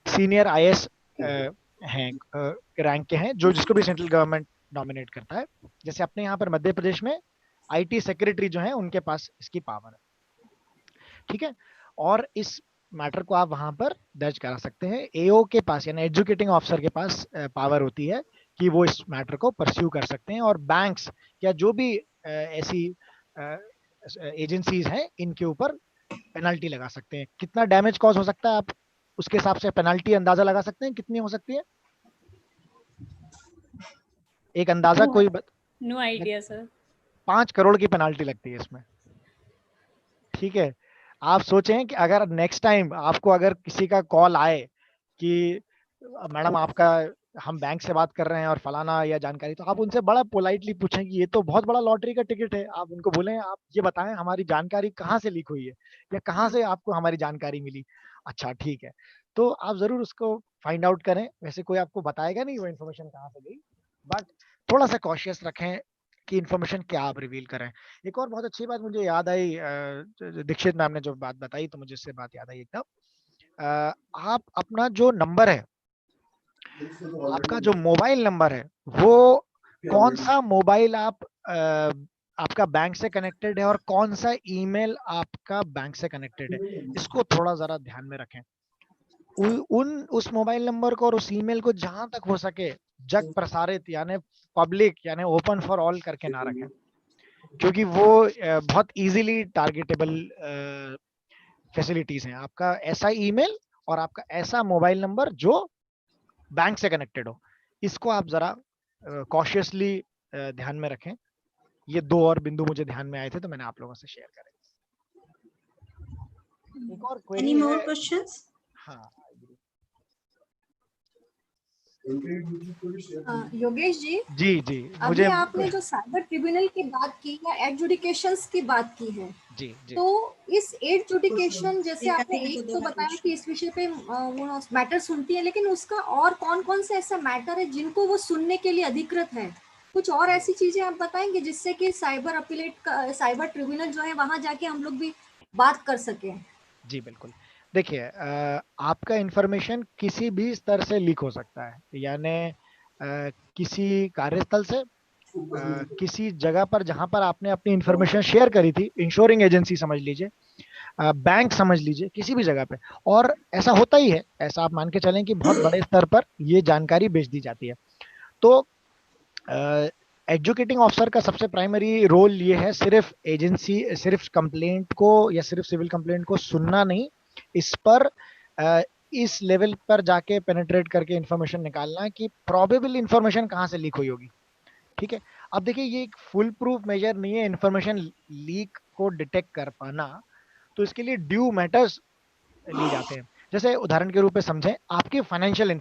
सीनियर IAS हैं, रैंक के हैं, जो जिसको भी सेंट्रल गवर्नमेंट नॉमिनेट करता है। जैसे अपने यहाँ पर मध्य प्रदेश में IT सेक्रेटरी जो है उनके पास इसकी पावर है, ठीक है। और इस मैटर को आप वहां पर दर्ज करा सकते हैं। AO के पास यानी एजुकेटिंग ऑफिसर के पास पावर होती है कि वो इस मैटर को परस्यू कर सकते हैं। और बैंक्स या जो भी ऐसी एजेंसीज हैं इनके ऊपर पेनल्टी लगा सकते हैं। कितना डैमेज कॉज हो सकता है आप उसके हिसाब से पेनल्टी अंदाजा लगा सकते हैं कितनी हो सकती है? एक अंदाजा कोई नो आइडिया सर। 5 करोड़ की पेनल्टी लगती है इसमें, ठीक है। आप सोचें कि अगर नेक्स्ट टाइम आपको अगर किसी का कॉल आए कि मैडम आपका हम बैंक से बात कर रहे हैं और फलाना या जानकारी, तो आप उनसे बड़ा पोलाइटली पूछें कि ये तो बहुत बड़ा लॉटरी का टिकट है। आप उनको बोलें आप ये बताएं हमारी जानकारी कहाँ से लीक हुई है या कहाँ से आपको हमारी जानकारी मिली। अच्छा ठीक है, तो आप जरूर उसको फाइंड आउट करें। वैसे कोई आपको बताएगा नहीं वो इन्फॉर्मेशन कहाँ से गई, बट थोड़ा सा कॉशियस रखें कि इन्फॉर्मेशन क्या आप रिवील करें। एक और बहुत अच्छी बात मुझे याद आई, दीक्षित मैम ने जो बात बताई तो मुझे इससे बात याद आई एकदम। आप अपना जो नंबर है, आपका जो मोबाइल नंबर है, वो कौन सा मोबाइल आपका बैंक से कनेक्टेड है और कौन सा ईमेल आपका बैंक से कनेक्टेड है, इसको थोड़ा जरा ध्यान में रखें। उस मोबाइल नंबर को और उस ईमेल को जहां तक हो सके जग प्रसारित यानी पब्लिक यानी ओपन फॉर ऑल करके ना रखें, क्योंकि वो बहुत इजीली टारगेटेबल फैसिलिटीज हैं। आपका ऐसा ईमेल और आपका ऐसा मोबाइल नंबर जो बैंक से कनेक्टेड हो, इसको आप जरा कॉशियसली ध्यान में रखें। ये 2 और बिंदु मुझे ध्यान में आए थे तो मैंने आप लोगों से शेयर करे। एक और Any क्वेरी more है। questions? हाँ योगेश जी जी जी, अभी मुझे आपने जो साइबर ट्रिब्यूनल की बात की या एडजुडिकेशंस की बात की है, जी जी तो इस एडजुडिकेशन जैसे आपने एक तो बताया कि इस विषय पे वो मैटर सुनती है, लेकिन उसका और कौन कौन से ऐसा मैटर है जिनको वो सुनने के लिए अधिकृत है? कुछ और ऐसी चीजें आप बताएंगे जिससे कि साइबर अपीलेट का साइबर ट्रिब्यूनल जो है वहां जाके हम लोग भी बात कर सके? जी बिल्कुल। देखिए आपका इंफॉर्मेशन किसी भी स्तर से लीक हो सकता है, यानी किसी कार्यस्थल से, किसी जगह पर जहां पर आपने अपनी इंफॉर्मेशन शेयर करी थी, इंश्योरिंग एजेंसी समझ लीजिए, बैंक समझ लीजिए, किसी भी जगह पे। और ऐसा होता ही है, ऐसा आप मान के चलें कि बहुत बड़े स्तर पर ये जानकारी बेच दी जाती है। तो एजुकेटिंग ऑफिसर का सबसे प्राइमरी रोल ये है सिर्फ कंप्लेंट को या सिर्फ सिविल कंप्लेंट को सुनना नहीं, इस पर इस लेवल पर जाके पेनिट्रेट करके इंफॉर्मेशन निकालना कि प्रोबेबल इंफॉर्मेशन कहाँ से लीक हुई होगी, ठीक है। अब देखिए ये एक फुल प्रूफ मेजर नहीं है इंफॉर्मेशन लीक को डिटेक्ट कर पाना, तो इसके लिए ड्यू मैटर्स लिए जाते हैं। जैसे उदाहरण के रूप में समझें, आपकी फाइनेंशियल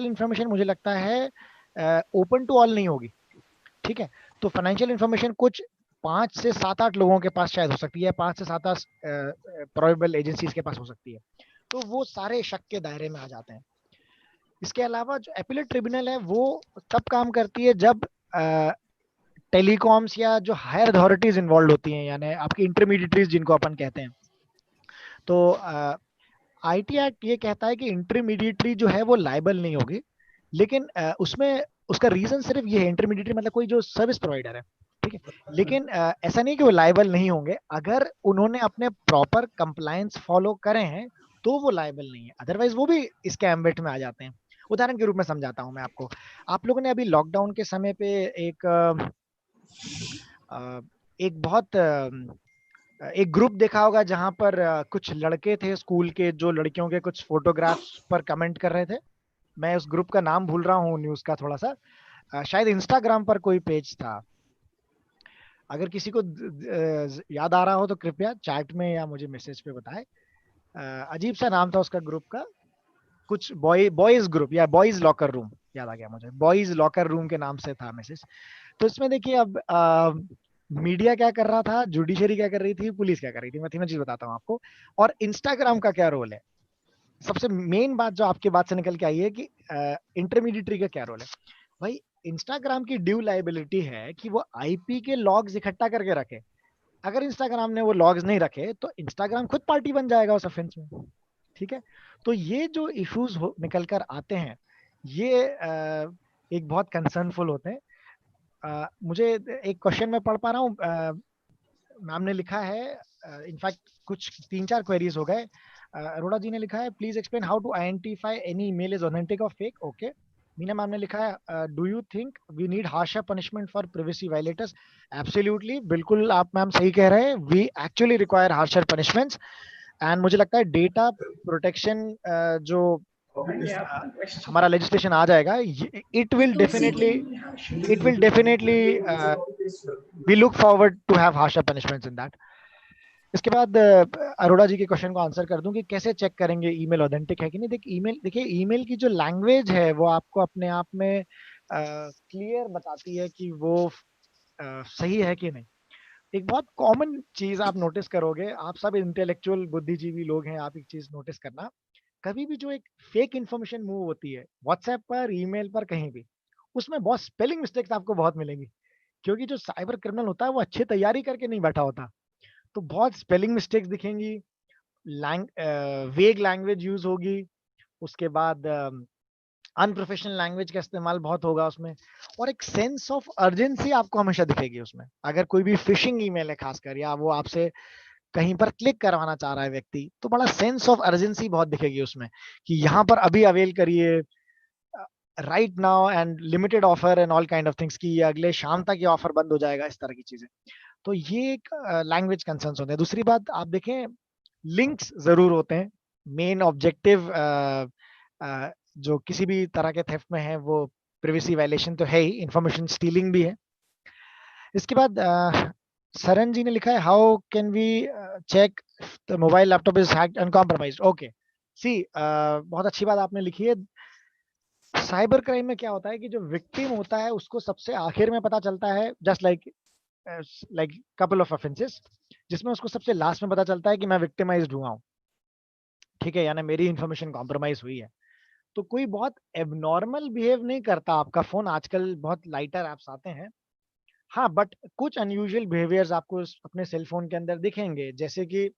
इंफॉर्मेशन मुझे लगता है ओपन टू ऑल नहीं होगी, ठीक है। तो फाइनेंशियल इंफॉर्मेशन कुछ 5 से 7-8 लोगों के पास शायद हो सकती है, 5 से 7 प्रोबेबल एजेंसीज के पास हो सकती है, तो वो सारे शक के दायरे में आ जाते हैं। इसके अलावा जो अपीलेट ट्रिब्यूनल है वो तब काम करती है जब टेलीकॉम्स या जो हायर अथॉरिटीज इन्वॉल्व होती हैं, यानी आपकी इंटरमीडिएटरीज जिनको अपन कहते हैं, तो आईटी एक्ट ये कहता है कि इंटरमीडिएटरी जो है वो लायबल नहीं होगी, लेकिन उसमें उसका रीजन सिर्फ ये है, इंटरमीडिएटरी मतलब कोई जो सर्विस प्रोवाइडर है, ठीक है, लेकिन ऐसा नहीं कि वो लायबल नहीं होंगे, अगर उन्होंने अपने प्रॉपर कंप्लायंस फॉलो करे हैं तो वो लायबल नहीं है, अदरवाइज वो भी इसके एम्बिट में आ जाते हैं। उदाहरण के रूप में समझाता हूं मैं आपको। आप लोगों ने अभी लॉकडाउन के समय पे एक बहुत एक ग्रुप देखा होगा जहां पर कुछ लड़के थे स्कूल के जो लड़कियों के कुछ फोटोग्राफ्स पर कमेंट कर रहे थे। मैं उस ग्रुप का नाम भूल रहा हूँ न्यूज का थोड़ा सा, शायद इंस्टाग्राम पर कोई पेज था। अगर किसी को याद आ रहा हो तो कृपया चैट में या मुझे मैसेज पे बताएं। अजीब सा नाम था उसका ग्रुप का, कुछ बॉयज ग्रुप या बॉयज लॉकर रूम, याद आ गया मुझे, बॉयज लॉकर रूम के नाम से था मैसेज। तो इसमें देखिए अब मीडिया क्या कर रहा था, जुडिशरी क्या कर रही थी, पुलिस क्या कर रही थी, मैं तीनों चीज बताता हूँ आपको, और इंस्टाग्राम का क्या रोल है। सबसे मेन बात जो आपके बात से निकल के आई है कि इंटरमीडिएटरी का क्या रोल है। भाई इंस्टाग्राम की ड्यू लाइबिलिटी है कि वो आईपी के लॉग्स इकट्ठा करके रखे। अगर इंस्टाग्राम ने वो लॉग्स नहीं रखे तो इंस्टाग्राम खुद पार्टी बन जाएगा उस ऑफेंस में, ठीक है। तो ये जो इश्यूज निकल कर आते हैं ये एक बहुत कंसर्नफुल होते हैं। मुझे एक क्वेश्चन में पढ़ पा रहा हूँ, मैम ने लिखा है, इनफैक्ट कुछ 3-4 क्वेरीज हो गए। अरोड़ा जी ने लिखा है please explain how to identify any email is authentic और फेक। ओके। मीना मैम ने लिखा है do you think we need harsher punishment for privacy violators. Absolutely, बिल्कुल आप मैम सही कह रहे हैं, we actually require harsher punishments. And मुझे लगता है डेटा प्रोटेक्शन जो हमारा लेजिस्लेशन आ जाएगा, it will definitely we look forward to have harsher punishments in that. इसके बाद अरोड़ा जी के क्वेश्चन को आंसर कर दूं कि कैसे चेक करेंगे ईमेल ऑथेंटिक है कि नहीं। देखिए ईमेल की जो लैंग्वेज है वो आपको अपने आप में क्लियर बताती है कि वो सही है कि नहीं। एक बहुत कॉमन चीज आप नोटिस करोगे, आप सब इंटेलेक्चुअल बुद्धिजीवी लोग हैं, आप एक चीज नोटिस करना, कभी भी जो एक फेक इंफॉर्मेशन मूव होती है व्हाट्सएप पर, ईमेल पर, कहीं भी, उसमें बहुत स्पेलिंग मिस्टेक्स आपको बहुत मिलेंगी, क्योंकि जो साइबर क्रिमिनल होता है वो अच्छी तैयारी करके नहीं बैठा होता। तो बहुत स्पेलिंग मिस्टेक्स दिखेंगी, वेग लैंग्वेज यूज होगी, उसके बाद अनप्रोफेशनल लैंग्वेज का इस्तेमाल बहुत होगा उसमें, और एक सेंस ऑफ अर्जेंसी आपको हमेशा दिखेगी उसमें। अगर कोई भी फिशिंग ईमेल है खासकर, या वो आपसे कहीं पर क्लिक करवाना चाह रहा है व्यक्ति, तो बड़ा सेंस ऑफ अर्जेंसी बहुत दिखेगी उसमें कि यहाँ पर अभी अवेल करिए, right now and limited offer and all kind of things की, अगले शाम तक ये ऑफर बंद हो जाएगा, इस तरह की चीजें। तो ये एक लैंग्वेज कंसर्न्स होते हैं। दूसरी बात आप देखें, लिंक्स जरूर होते हैं। मेन ऑब्जेक्टिव जो किसी भी तरह के थेफ्ट में है वो प्राइवेसी वायलेशन तो है ही, इंफॉर्मेशन स्टीलिंग भी है। इसके बाद सरन जी ने लिखा है how can we check the mobile laptop is hacked uncompromised. Okay, see बहुत अच्छी बात आपने लिखी है। साइबर क्राइम में क्या होता है कि जो विक्टिम होता है उसको सबसे आखिर में पता चलता है, just like couple of offences, जिसमें उसको सबसे लास्ट में पता चलता है कि मैं विक्टिमाइज्ड हुआ हूँ, ठीक है, यानी मेरी इंफॉर्मेशन कॉम्प्रोमाइज हुई है। तो कोई बहुत एबनॉर्मल बिहेव नहीं करता आपका फोन, आजकल बहुत लाइटर एप्स आते हैं। हाँ, बट कुछ अनयूजुअल बिहेवियर्स आपको अपने सेल फोन के अंदर दिखेंगे, जैसे कि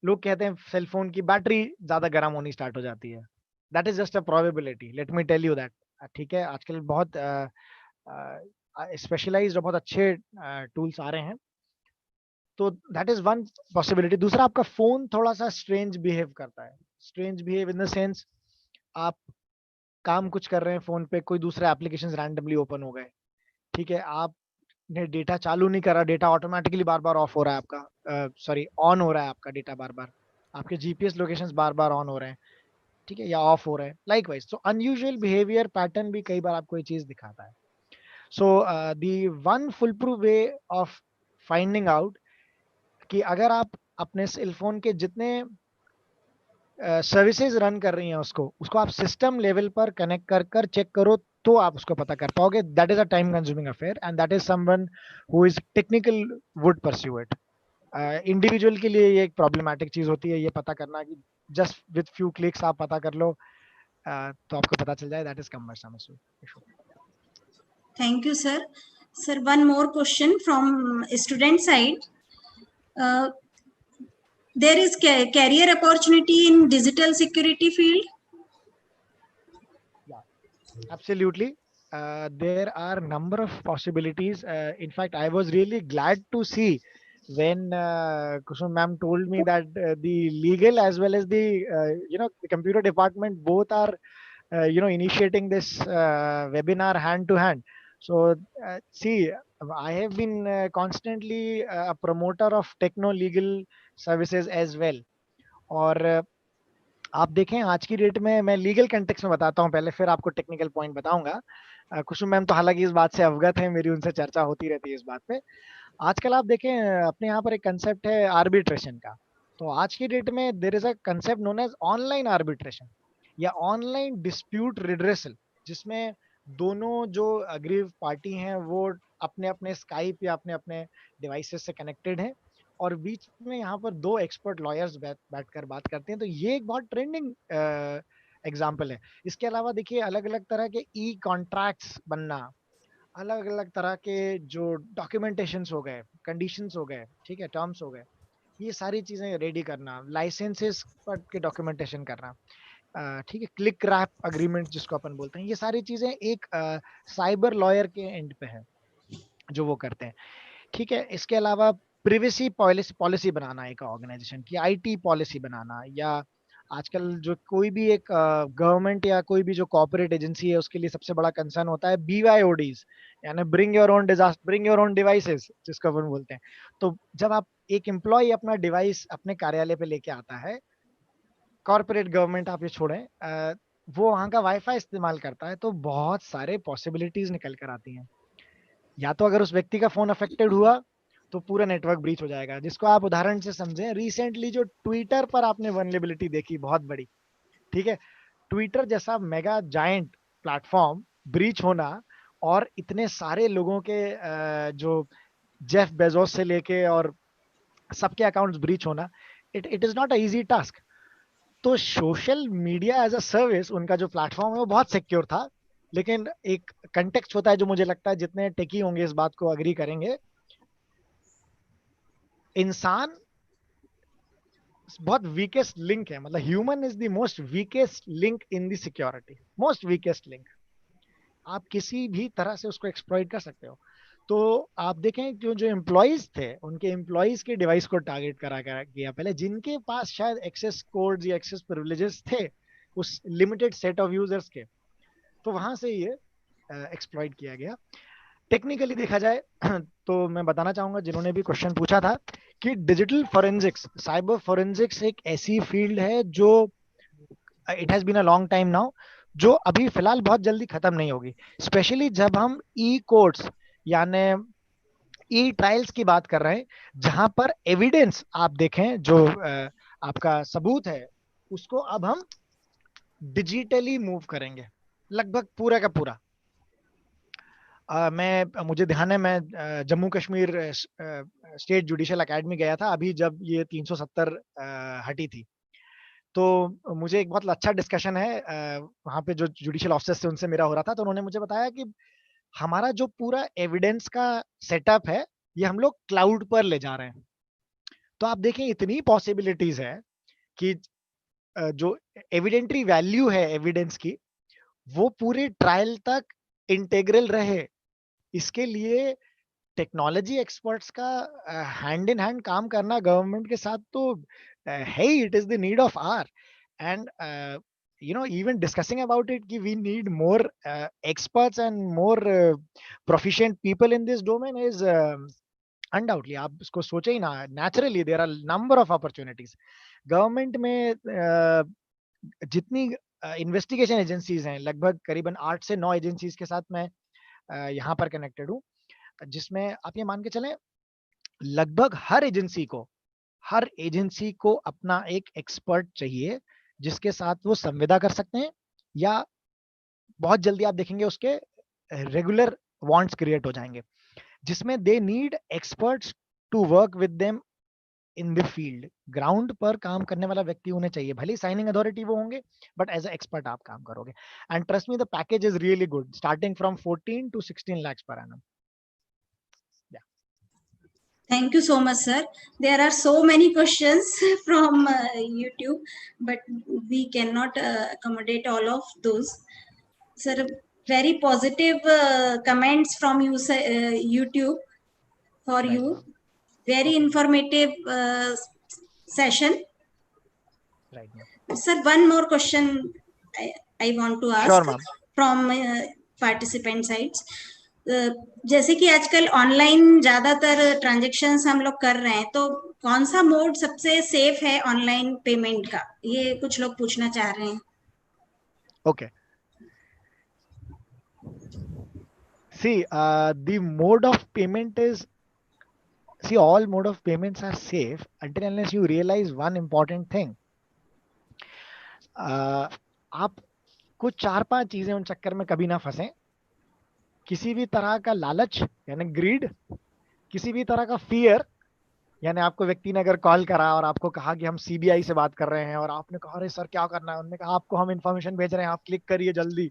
लोग कहते हैं सेल फोन की बैटरी ज्यादा गर्म होनी स्टार्ट हो जाती है। That is just a probability, let me tell you that, ठीक है। आजकल बहुत स्पेशलाइज्ड और बहुत अच्छे टूल्स आ रहे हैं, तो दैट इज वन पॉसिबिलिटी। दूसरा, आपका फोन थोड़ा सा स्ट्रेंज बिहेव करता है। Strange behave in the sense, आप काम कुछ कर रहे हैं फोन पे, कोई दूसरे एप्लीकेशंस रैंडमली ओपन हो गए, ठीक है, आपने डेटा चालू नहीं करा, data automatically bar bar of हो रहा है आपका, सॉरी ऑन हो रहा है आपका डेटा बार बार, आपके GPS locations bar bar on हो रहे हैं, ठीक है, या ऑफ हो रहे हैं लाइकवाइज। तो अनयूजुअल बिहेवियर पैटर्न भी कई बार आपको ये चीज दिखाता है। So the one foolproof way of finding out कि अगर आप अपने सेल फोन के जितने सर्विसेज रन कर रही हैं उसको आप सिस्टम लेवल पर कनेक्ट कर कर चेक करो, तो आप उसको पता कर पाओगे। That is a time consuming affair and that is someone who is technical would pursue it. Individual के लिए ये एक प्रॉब्लमैटिक चीज होती है, ये पता करना कि जस्ट विद फ्यू क्लिक्स आप पता कर लो, तो आपको पता चल जाए, that is cumbersome issue. Thank you, sir. Sir, one more question from student side. There is career opportunity in digital security field. Absolutely. There are number of possibilities. In fact, I was really glad to see when Kusum ma'am told me that the legal as well as the the computer department both are initiating this webinar hand to hand. So see, I have been constantly a promoter of techno legal services as well. और आप देखें आज की date में मैं legal context में बताता हूं पहले, फिर आपको टेक्निकल पॉइंट बताऊंगा। कुसुम मैम तो हालांकि इस बात से अवगत है, मेरी उनसे चर्चा होती रहती है इस बात पे। आजकल आप देखें अपने यहाँ पर एक कंसेप्ट है आर्बिट्रेशन का। तो आज की डेट में there is a concept known as online arbitration या ऑनलाइन डिस्प्यूट रिड्रेसल, जिसमें दोनों जो अग्रीव पार्टी हैं वो अपने अपने स्काइप या अपने अपने डिवाइसेस से कनेक्टेड हैं और बीच में यहाँ पर दो एक्सपर्ट लॉयर्स बैठकर बात करते हैं। तो ये एक बहुत ट्रेंडिंग एग्जाम्पल है। इसके अलावा देखिए अलग अलग तरह के ई कॉन्ट्रैक्ट्स बनना, अलग अलग तरह के जो डॉक्यूमेंटेशंस हो गए, कंडीशंस हो गए, ठीक है, टर्म्स हो गए, ये सारी चीजें रेडी करना, लाइसेंसेस के डॉक्यूमेंटेशन करना, ठीक है, क्लिक रैप अग्रीमेंट जिसको अपन बोलते हैं, ये सारी चीजें एक साइबर लॉयर के एंड पे है जो वो करते हैं। ठीक है, इसके अलावा प्रिवेसी पॉलिसी बनाना एक ऑर्गेनाइजेशन की, आईटी पॉलिसी बनाना, या आजकल जो कोई भी एक गवर्नमेंट या कोई भी जो कॉर्पोरेट एजेंसी है उसके लिए सबसे बड़ा कंसर्न होता है BYODs, यानी bring your own disaster, bring your own devices जिसको अपन बोलते हैं। तो जब आप एक एम्प्लॉय अपना डिवाइस अपने कार्यालय पे लेके आता है, कॉर्पोरेट गवर्नमेंट आप ये छोड़ें, वो वहाँ का वाईफाई इस्तेमाल करता है, तो बहुत सारे पॉसिबिलिटीज निकल कर आती हैं। या तो अगर उस व्यक्ति का फोन अफेक्टेड हुआ तो पूरा नेटवर्क ब्रीच हो जाएगा, जिसको आप उदाहरण से समझें, रिसेंटली जो ट्विटर पर आपने वल्नरेबिलिटी देखी बहुत बड़ी, ठीक है, ट्विटर जैसा मेगा जायंट प्लेटफॉर्म ब्रीच होना और इतने सारे लोगों के जो जेफ बेजोस से लेके और सबके अकाउंट्स ब्रीच होना, it is not a easy task. तो social media as a service, उनका जो प्लेटफॉर्म है वो बहुत सिक्योर था, लेकिन एक कंटेक्स्ट होता है जो मुझे लगता है जितने टेकी होंगे इस बात को अग्री करेंगे, इंसान बहुत वीकेस्ट लिंक है, मतलब human is the most weakest link in the security, most weakest link. आप किसी भी तरह से उसको एक्सप्लॉइट कर सकते हो। तो आप देखें जो एम्प्लॉइज थे, उनके एम्प्लॉइज के डिवाइस को टारगेट करा गया पहले, जिनके पास शायद एक्सेस कोड्स या एक्सेस प्रिविलेजेस थे उस लिमिटेड सेट ऑफ यूजर्स के, तो वहां से ये एक्सप्लॉइट किया गया। टेक्निकली देखा जाए तो मैं बताना चाहूंगा जिन्होंने भी क्वेश्चन पूछा था कि डिजिटल फॉरेंसिक्स, साइबर फॉरेंसिक्स एक ऐसी फील्ड है जो it has been a long time now, जो अभी फिलहाल बहुत जल्दी खत्म नहीं होगी, स्पेशली जब हम ई कोर्ट्स यानी ई ट्रायल्स की बात कर रहे हैं, जहां पर एविडेंस आप देखें जो आपका सबूत है उसको अब हम डिजिटली मूव करेंगे, लगभग पूरा का पूरा। मुझे ध्यान है मैं Jammu Kashmir state judicial academy गया था अभी जब ये 370 हटी थी, तो मुझे एक बहुत अच्छा डिस्कशन है वहाँ पे जो जुडिशियल ऑफिसर्स थे उनसे मेरा हो रहा था। तो उन्होंने मुझे बताया कि हमारा जो पूरा एविडेंस का सेटअप है ये हम लोग क्लाउड पर ले जा रहे हैं। तो आप देखें इतनी पॉसिबिलिटीज है कि जो एविडेंटरी वैल्यू है एविडेंस की वो पूरे ट्रायल तक इंटेग्रल रहे, इसके लिए टेक्नोलॉजी एक्सपर्ट्स का हैंड इन हैंड काम करना गवर्नमेंट के साथ तो है ही, it is the need of hour. And even discussing about it कि we need more experts and more proficient people in this domain is undoubtedly, आप इसको सोचे ही ना, naturally there are number of opportunities। Government में जितनी investigation agencies हैं, लगभग करीबन 8 से 9 एजेंसीज के साथ मैं यहाँ पर कनेक्टेड हूँ, जिसमें आप ये मान के चलें लगभग हर एजेंसी को अपना एक एक्सपर्ट चाहिए जिसके साथ वो संविदा कर सकते हैं, या बहुत जल्दी आप देखेंगे उसके रेगुलर वांट्स क्रिएट हो जाएंगे, जिसमें they need experts to work with them in the field. Ground पर काम करने वाला व्यक्ति उन्हें चाहिए, भले साइनिंग अथॉरिटी वो होंगे बट एज अ एक्सपर्ट आप काम करोगे। And trust me the package is really good, starting from 14 to 16 lakhs per annum। Thank you so much, sir. There are so many questions from YouTube, but we cannot accommodate all of those. Sir, very positive comments from you, YouTube for you. Very informative session. Right, ma'am. Sir, one more question I want to ask Sure, ma'am. from participant sides. जैसे कि आजकल online ज्यादातर transactions हम लोग कर रहे हैं, तो कौन सा मोड सबसे सेफ है ऑनलाइन पेमेंट का, ये कुछ लोग पूछना चाह रहे हैं. Okay. See, the mode of payment is, see, all mode of payments are safe until unless you realize one important thing. आप कुछ 4-5 चीजें उन चक्कर में कभी ना फंसें. किसी भी तरह का लालच यानी ग्रीड, किसी भी तरह का फियर, यानी आपको व्यक्ति ने अगर कॉल करा और आपको कहा कि हम सीबीआई से बात कर रहे हैं और आपने कहा अरे सर क्या करना है, उन्होंने कहा आपको हम इंफॉर्मेशन भेज रहे हैं, आप क्लिक करिए जल्दी,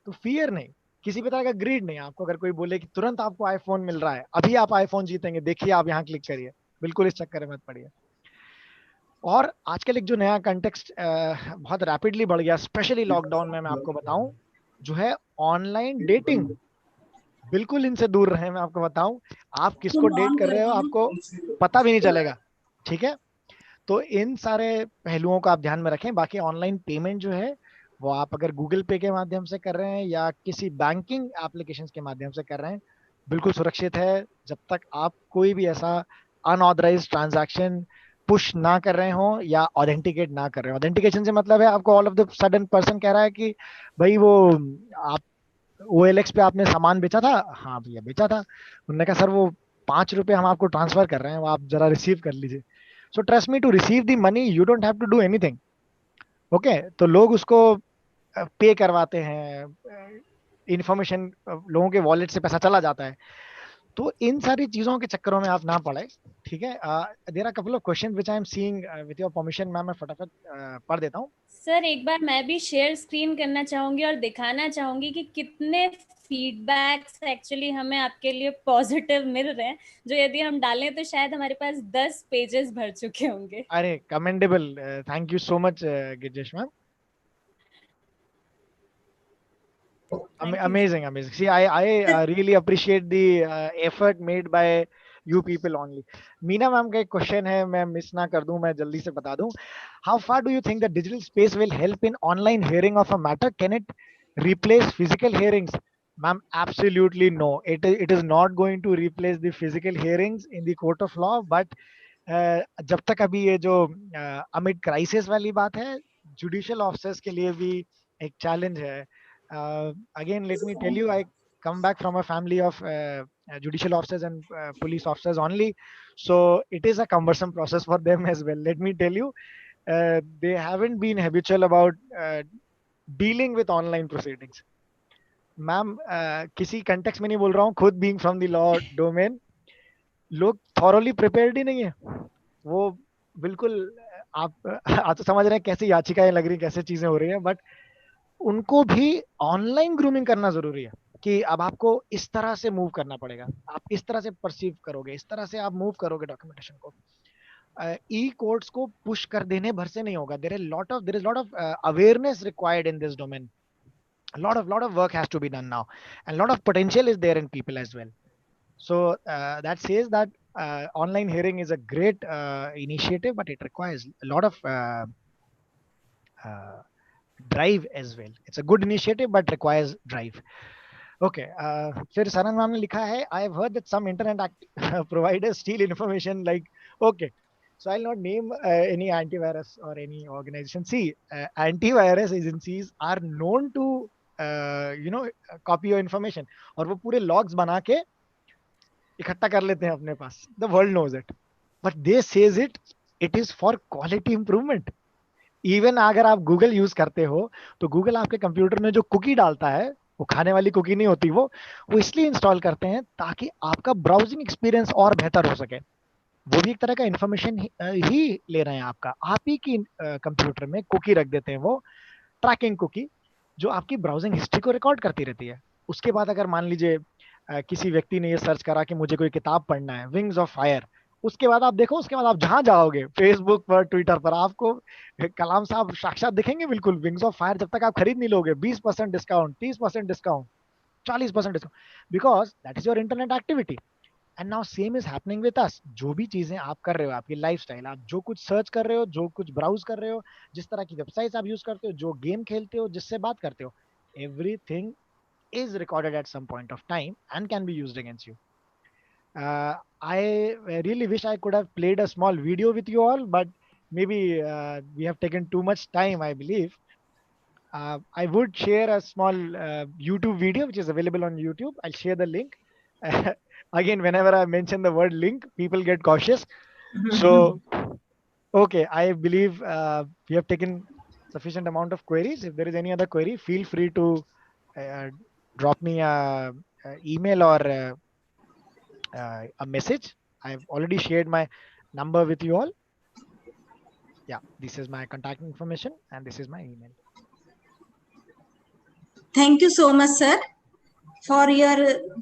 तो फियर नहीं, किसी भी तरह का ग्रीड नहीं. आपको अगर कोई बोले कि तुरंत आपको आईफोन मिल रहा है, अभी आप आईफोन जीतेंगे, देखिए आप यहाँ क्लिक करिए, बिल्कुल इस चक्कर में मत पड़िए. और आजकल एक जो नया कंटेक्स्ट बहुत रैपिडली बढ़ गया, स्पेशली लॉकडाउन में, मैं आपको बताऊं, जो है ऑनलाइन डेटिंग. बिल्कुल इनसे दूर रहे. मैं आपको बताऊं, आप किसको डेट कर रहे हो आपको पता भी नहीं चलेगा. ठीक है, तो इन सारे पहलुओं को आप ध्यान में रखें. बाकी ऑनलाइन पेमेंट जो है वो आप अगर गूगल पे के माध्यम से कर रहे हैं या किसी बैंकिंग एप्लीकेशंस के माध्यम से कर रहे हैं, बिल्कुल सुरक्षित है, जब तक आप कोई भी ऐसा अनऑथराइज्ड ट्रांजैक्शन पुश ना कर रहे हो या ऑथेंटिकेट ना कर रहे हो. ऑथेंटिकेशन से मतलब है आपको all of the sudden person कह रहा है कि भाई वो आप OLX पे आपने सामान बेचा था. हाँ भैया बेचा था. उन्होंने कहा सर वो 5 रुपए हम आपको ट्रांसफर कर रहे हैं, वो आप जरा रिसीव कर लीजिए. So trust me, to receive the money you don't have to do anything. Okay, तो लोग उसको पे करवाते हैं, इंफॉर्मेशन लोगों के वॉलेट से पैसा चला जाता है. तो इन सारी चीजों के चक्करों में आप ना पड़े. ठीक है, there are couple of questions which I am seeing with your permission. मैं फटाफट पढ़ देता हूँ. सर एक बार मैं भी शेयर स्क्रीन करना चाहूंगी और दिखाना चाहूंगी कि कितने फीडबैक्स एक्चुअली हमें आपके लिए पॉजिटिव मिल रहे हैं, जो यदि हम डालें तो शायद हमारे पास 10 पेजेस भर चुके होंगे. अरे commendable, thank you so much Girijesh ma'am. Amazing. See, I really appreciate the effort made by you people only. Meena ma'am का एक क्वेश्चन है, मैं मिस ना कर दूं, मैं जल्दी से बता दूं. How far do you think the digital space will help in online hearing of a matter? Can it replace physical hearings? Ma'am, absolutely no. It is not going to replace the physical hearings in the court of law. But जब तक अभी ये जो amid crisis वाली बात है, judicial officers के लिए भी एक चैलेंज है. Again, let me tell you, I come back from a family of judicial officers and police officers only, so it is a cumbersome process for them as well. Let me tell you, they haven't been habitual about dealing with online proceedings. Ma'am किसी context में नहीं बोल रहा हूँ, खुद being from the law domain, लोग thoroughly prepared ही नहीं है. वो बिल्कुल आप तो समझ रहे हैं कैसी याचिकाएं लग रही, कैसे चीजें हो रही है, बट उनको भी ऑनलाइन ग्रूमिंग करना जरूरी है कि अब आपको इस तरह से मूव करना पड़ेगा, आप इस तरह से परसीव करोगे, इस तरह से आप मूव करोगे डॉक्यूमेंटेशन को. ई कोर्ट्स को पुश कर देने भर से नहीं होगा. There is lot of awareness required in this domain. lot of work has to be done now, and lot of potential is there in people as well. So that says that online hearing is a great initiative, but it requires a lot of drive as well. It's a good initiative but requires drive. Okay, फिर Saran ma'am ने लिखा है, I have heard that some internet providers steal information like, okay, so I'll not name any antivirus or any organization. See, antivirus agencies are known to copy your information, और वो पूरे logs बना के इकट्ठा कर लेते हैं अपने पास. The world knows it, but they says it is for quality improvement. Even अगर आप गूगल यूज करते हो तो गूगल आपके कंप्यूटर में जो कुकी डालता है, वो खाने वाली कुकी नहीं होती, वो इसलिए इंस्टॉल करते हैं ताकि आपका ब्राउजिंग एक्सपीरियंस और बेहतर हो सके. वो भी एक तरह का इंफॉर्मेशन ही ले रहे हैं आपका. आप ही की कंप्यूटर में कुकी रख देते हैं, वो ट्रैकिंग कुकी, जो आपकी ब्राउजिंग हिस्ट्री को रिकॉर्ड करती रहती है. उसके बाद अगर मान लीजिए किसी व्यक्ति ने ये सर्च करा कि मुझे कोई किताब पढ़ना है, विंग्स ऑफ फायर, उसके बाद आप देखो, उसके बाद आप जहां जाओगे फेसबुक पर, ट्विटर पर, आपको कलाम साहब साक्षात दिखेंगे बिल्कुल। विंग्स ऑफ फायर जब तक आप खरीद नहीं लोगे, 20% discount, 30% discount, 40% discount, because that is your internet activity. And now same is happening with us. जो भी चीजें आप कर रहे हो, आपकी लाइफस्टाइल, आप जो कुछ सर्च कर रहे हो, जो कुछ ब्राउज कर रहे हो, जिस तरह की वेबसाइट्स आप यूज करते हो, जो गेम खेलते हो, जिससे बात करते हो, everything is recorded at some point of time and can be used against you. I really wish I could have played a small video with you all, but maybe we have taken too much time, I believe. I would share a small YouTube video which is available on YouTube. I'll share the link. Again, whenever I mention the word link, people get cautious. So, okay, I believe we have taken sufficient amount of queries. If there is any other query, feel free to uh, drop me a email or a message. I've already shared my number with you all. Yeah, this is my contact information and this is my email. Thank you so much, sir, for your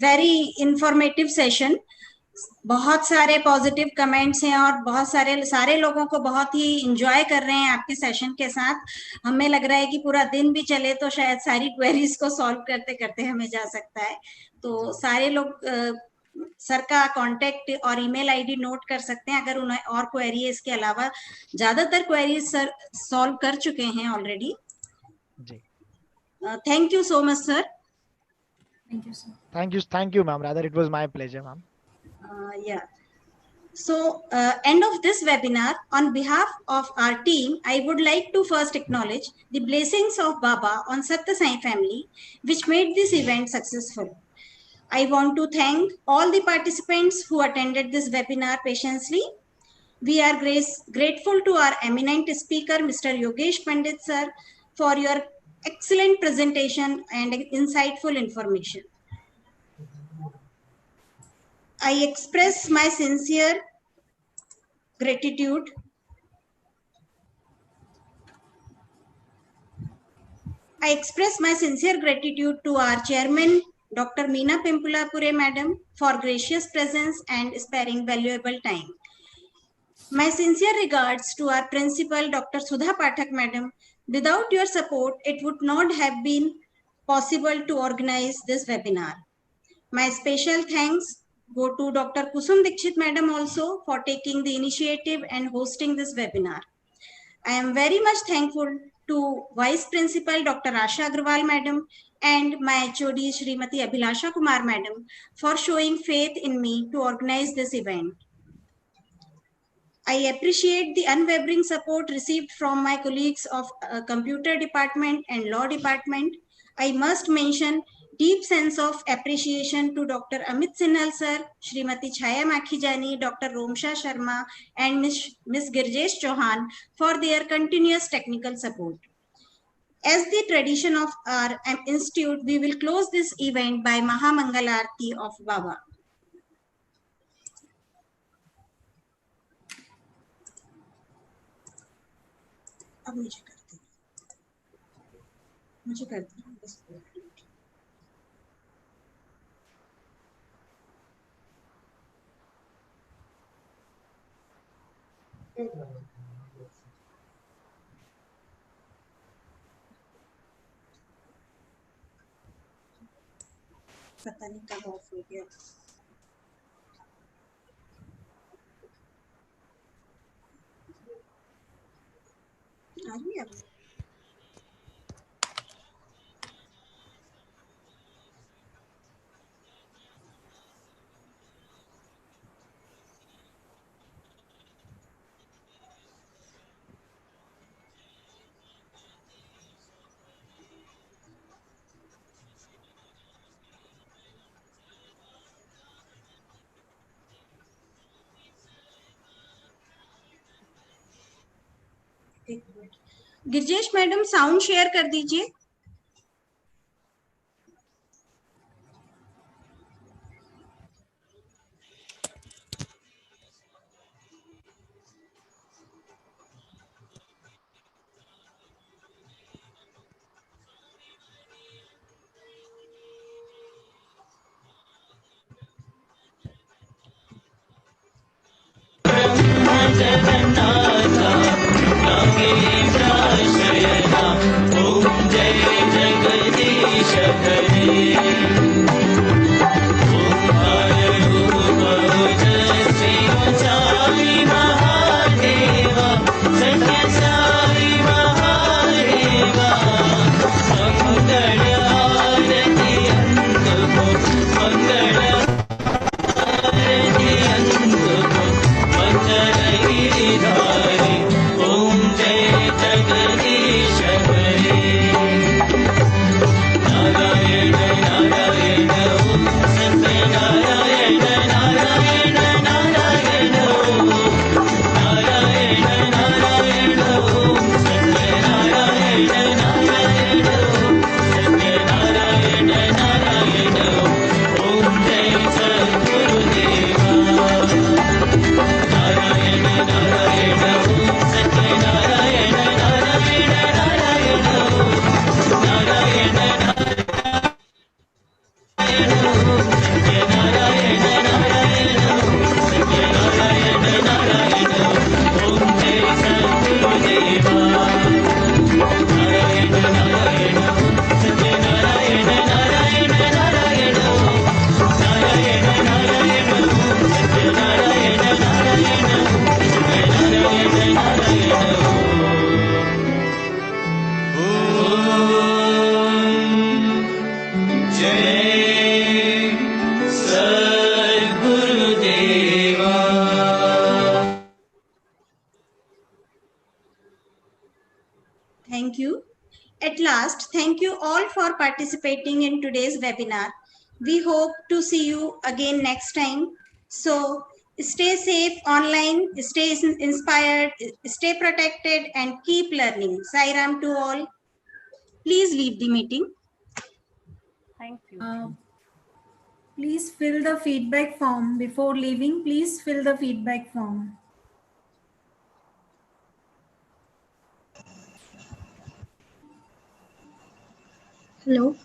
very informative session. बहुत सारे positive comments हैं और बहुत सारे लोगों को बहुत ही enjoy कर रहे हैं आपके सेशन के साथ। हमें लग रहा है कि पूरा दिन भी चले तो शायद सारी क्वेरीज को सॉल्व करते करते हमें जा सकता है। तो सारे लोग सर का कांटेक्ट और ईमेल आईडी नोट कर सकते हैं अगर उन्हें और क्वेरी है। इसके अलावा ज्यादातर क्वेरीज सर सॉल्व कर चुके हैं already. Thank you so much sir. Thank you, sir. Thank you, ma'am. Rather, it was my pleasure, ma'am. Yeah. So, end of this webinar, on behalf of our team, I would like to first acknowledge the blessings of Baba on Satya Sai family, which made this event successful. I want to thank all the participants who attended this webinar patiently. We are grateful to our eminent speaker, Mr. Yogesh Pandit sir, for your excellent presentation and insightful information. I express my sincere gratitude. I express my sincere gratitude to our chairman, Dr. Meena Pimpulapure madam, for gracious presence and sparing valuable time. My sincere regards to our principal, Dr. Sudha Pathak madam. Without your support, it would not have been possible to organize this webinar. My special thanks go to Dr. Kusum Dikshit madam also for taking the initiative and hosting this webinar. I am very much thankful to Vice Principal Dr. Asha Agrawal madam and my HOD Srimati Abhilasha Kumar madam for showing faith in me to organize this event. I appreciate the unwavering support received from my colleagues of Computer Department and Law Department. I must mention deep sense of appreciation to Dr. Amit Sinhal sir, Srimati Chaya Makhijani, Dr. Romsha Sharma and Ms. Girjesh Chauhan for their continuous technical support. As the tradition of our institute, we will close this event by Mahamangalarti of Baba. अब मुझे करते हैं बस। पता नहीं कब of हो गया। आ रही है गिरजेश मैडम साउंड शेयर कर दीजिए। Thank you. At last, thank you all for participating in today's webinar. We hope to see you again next time. So stay safe online, stay inspired, stay protected, and keep learning. Sai Ram to all. Please leave the meeting. Thank you. Please fill the feedback form before leaving. Please fill the feedback form. Hello.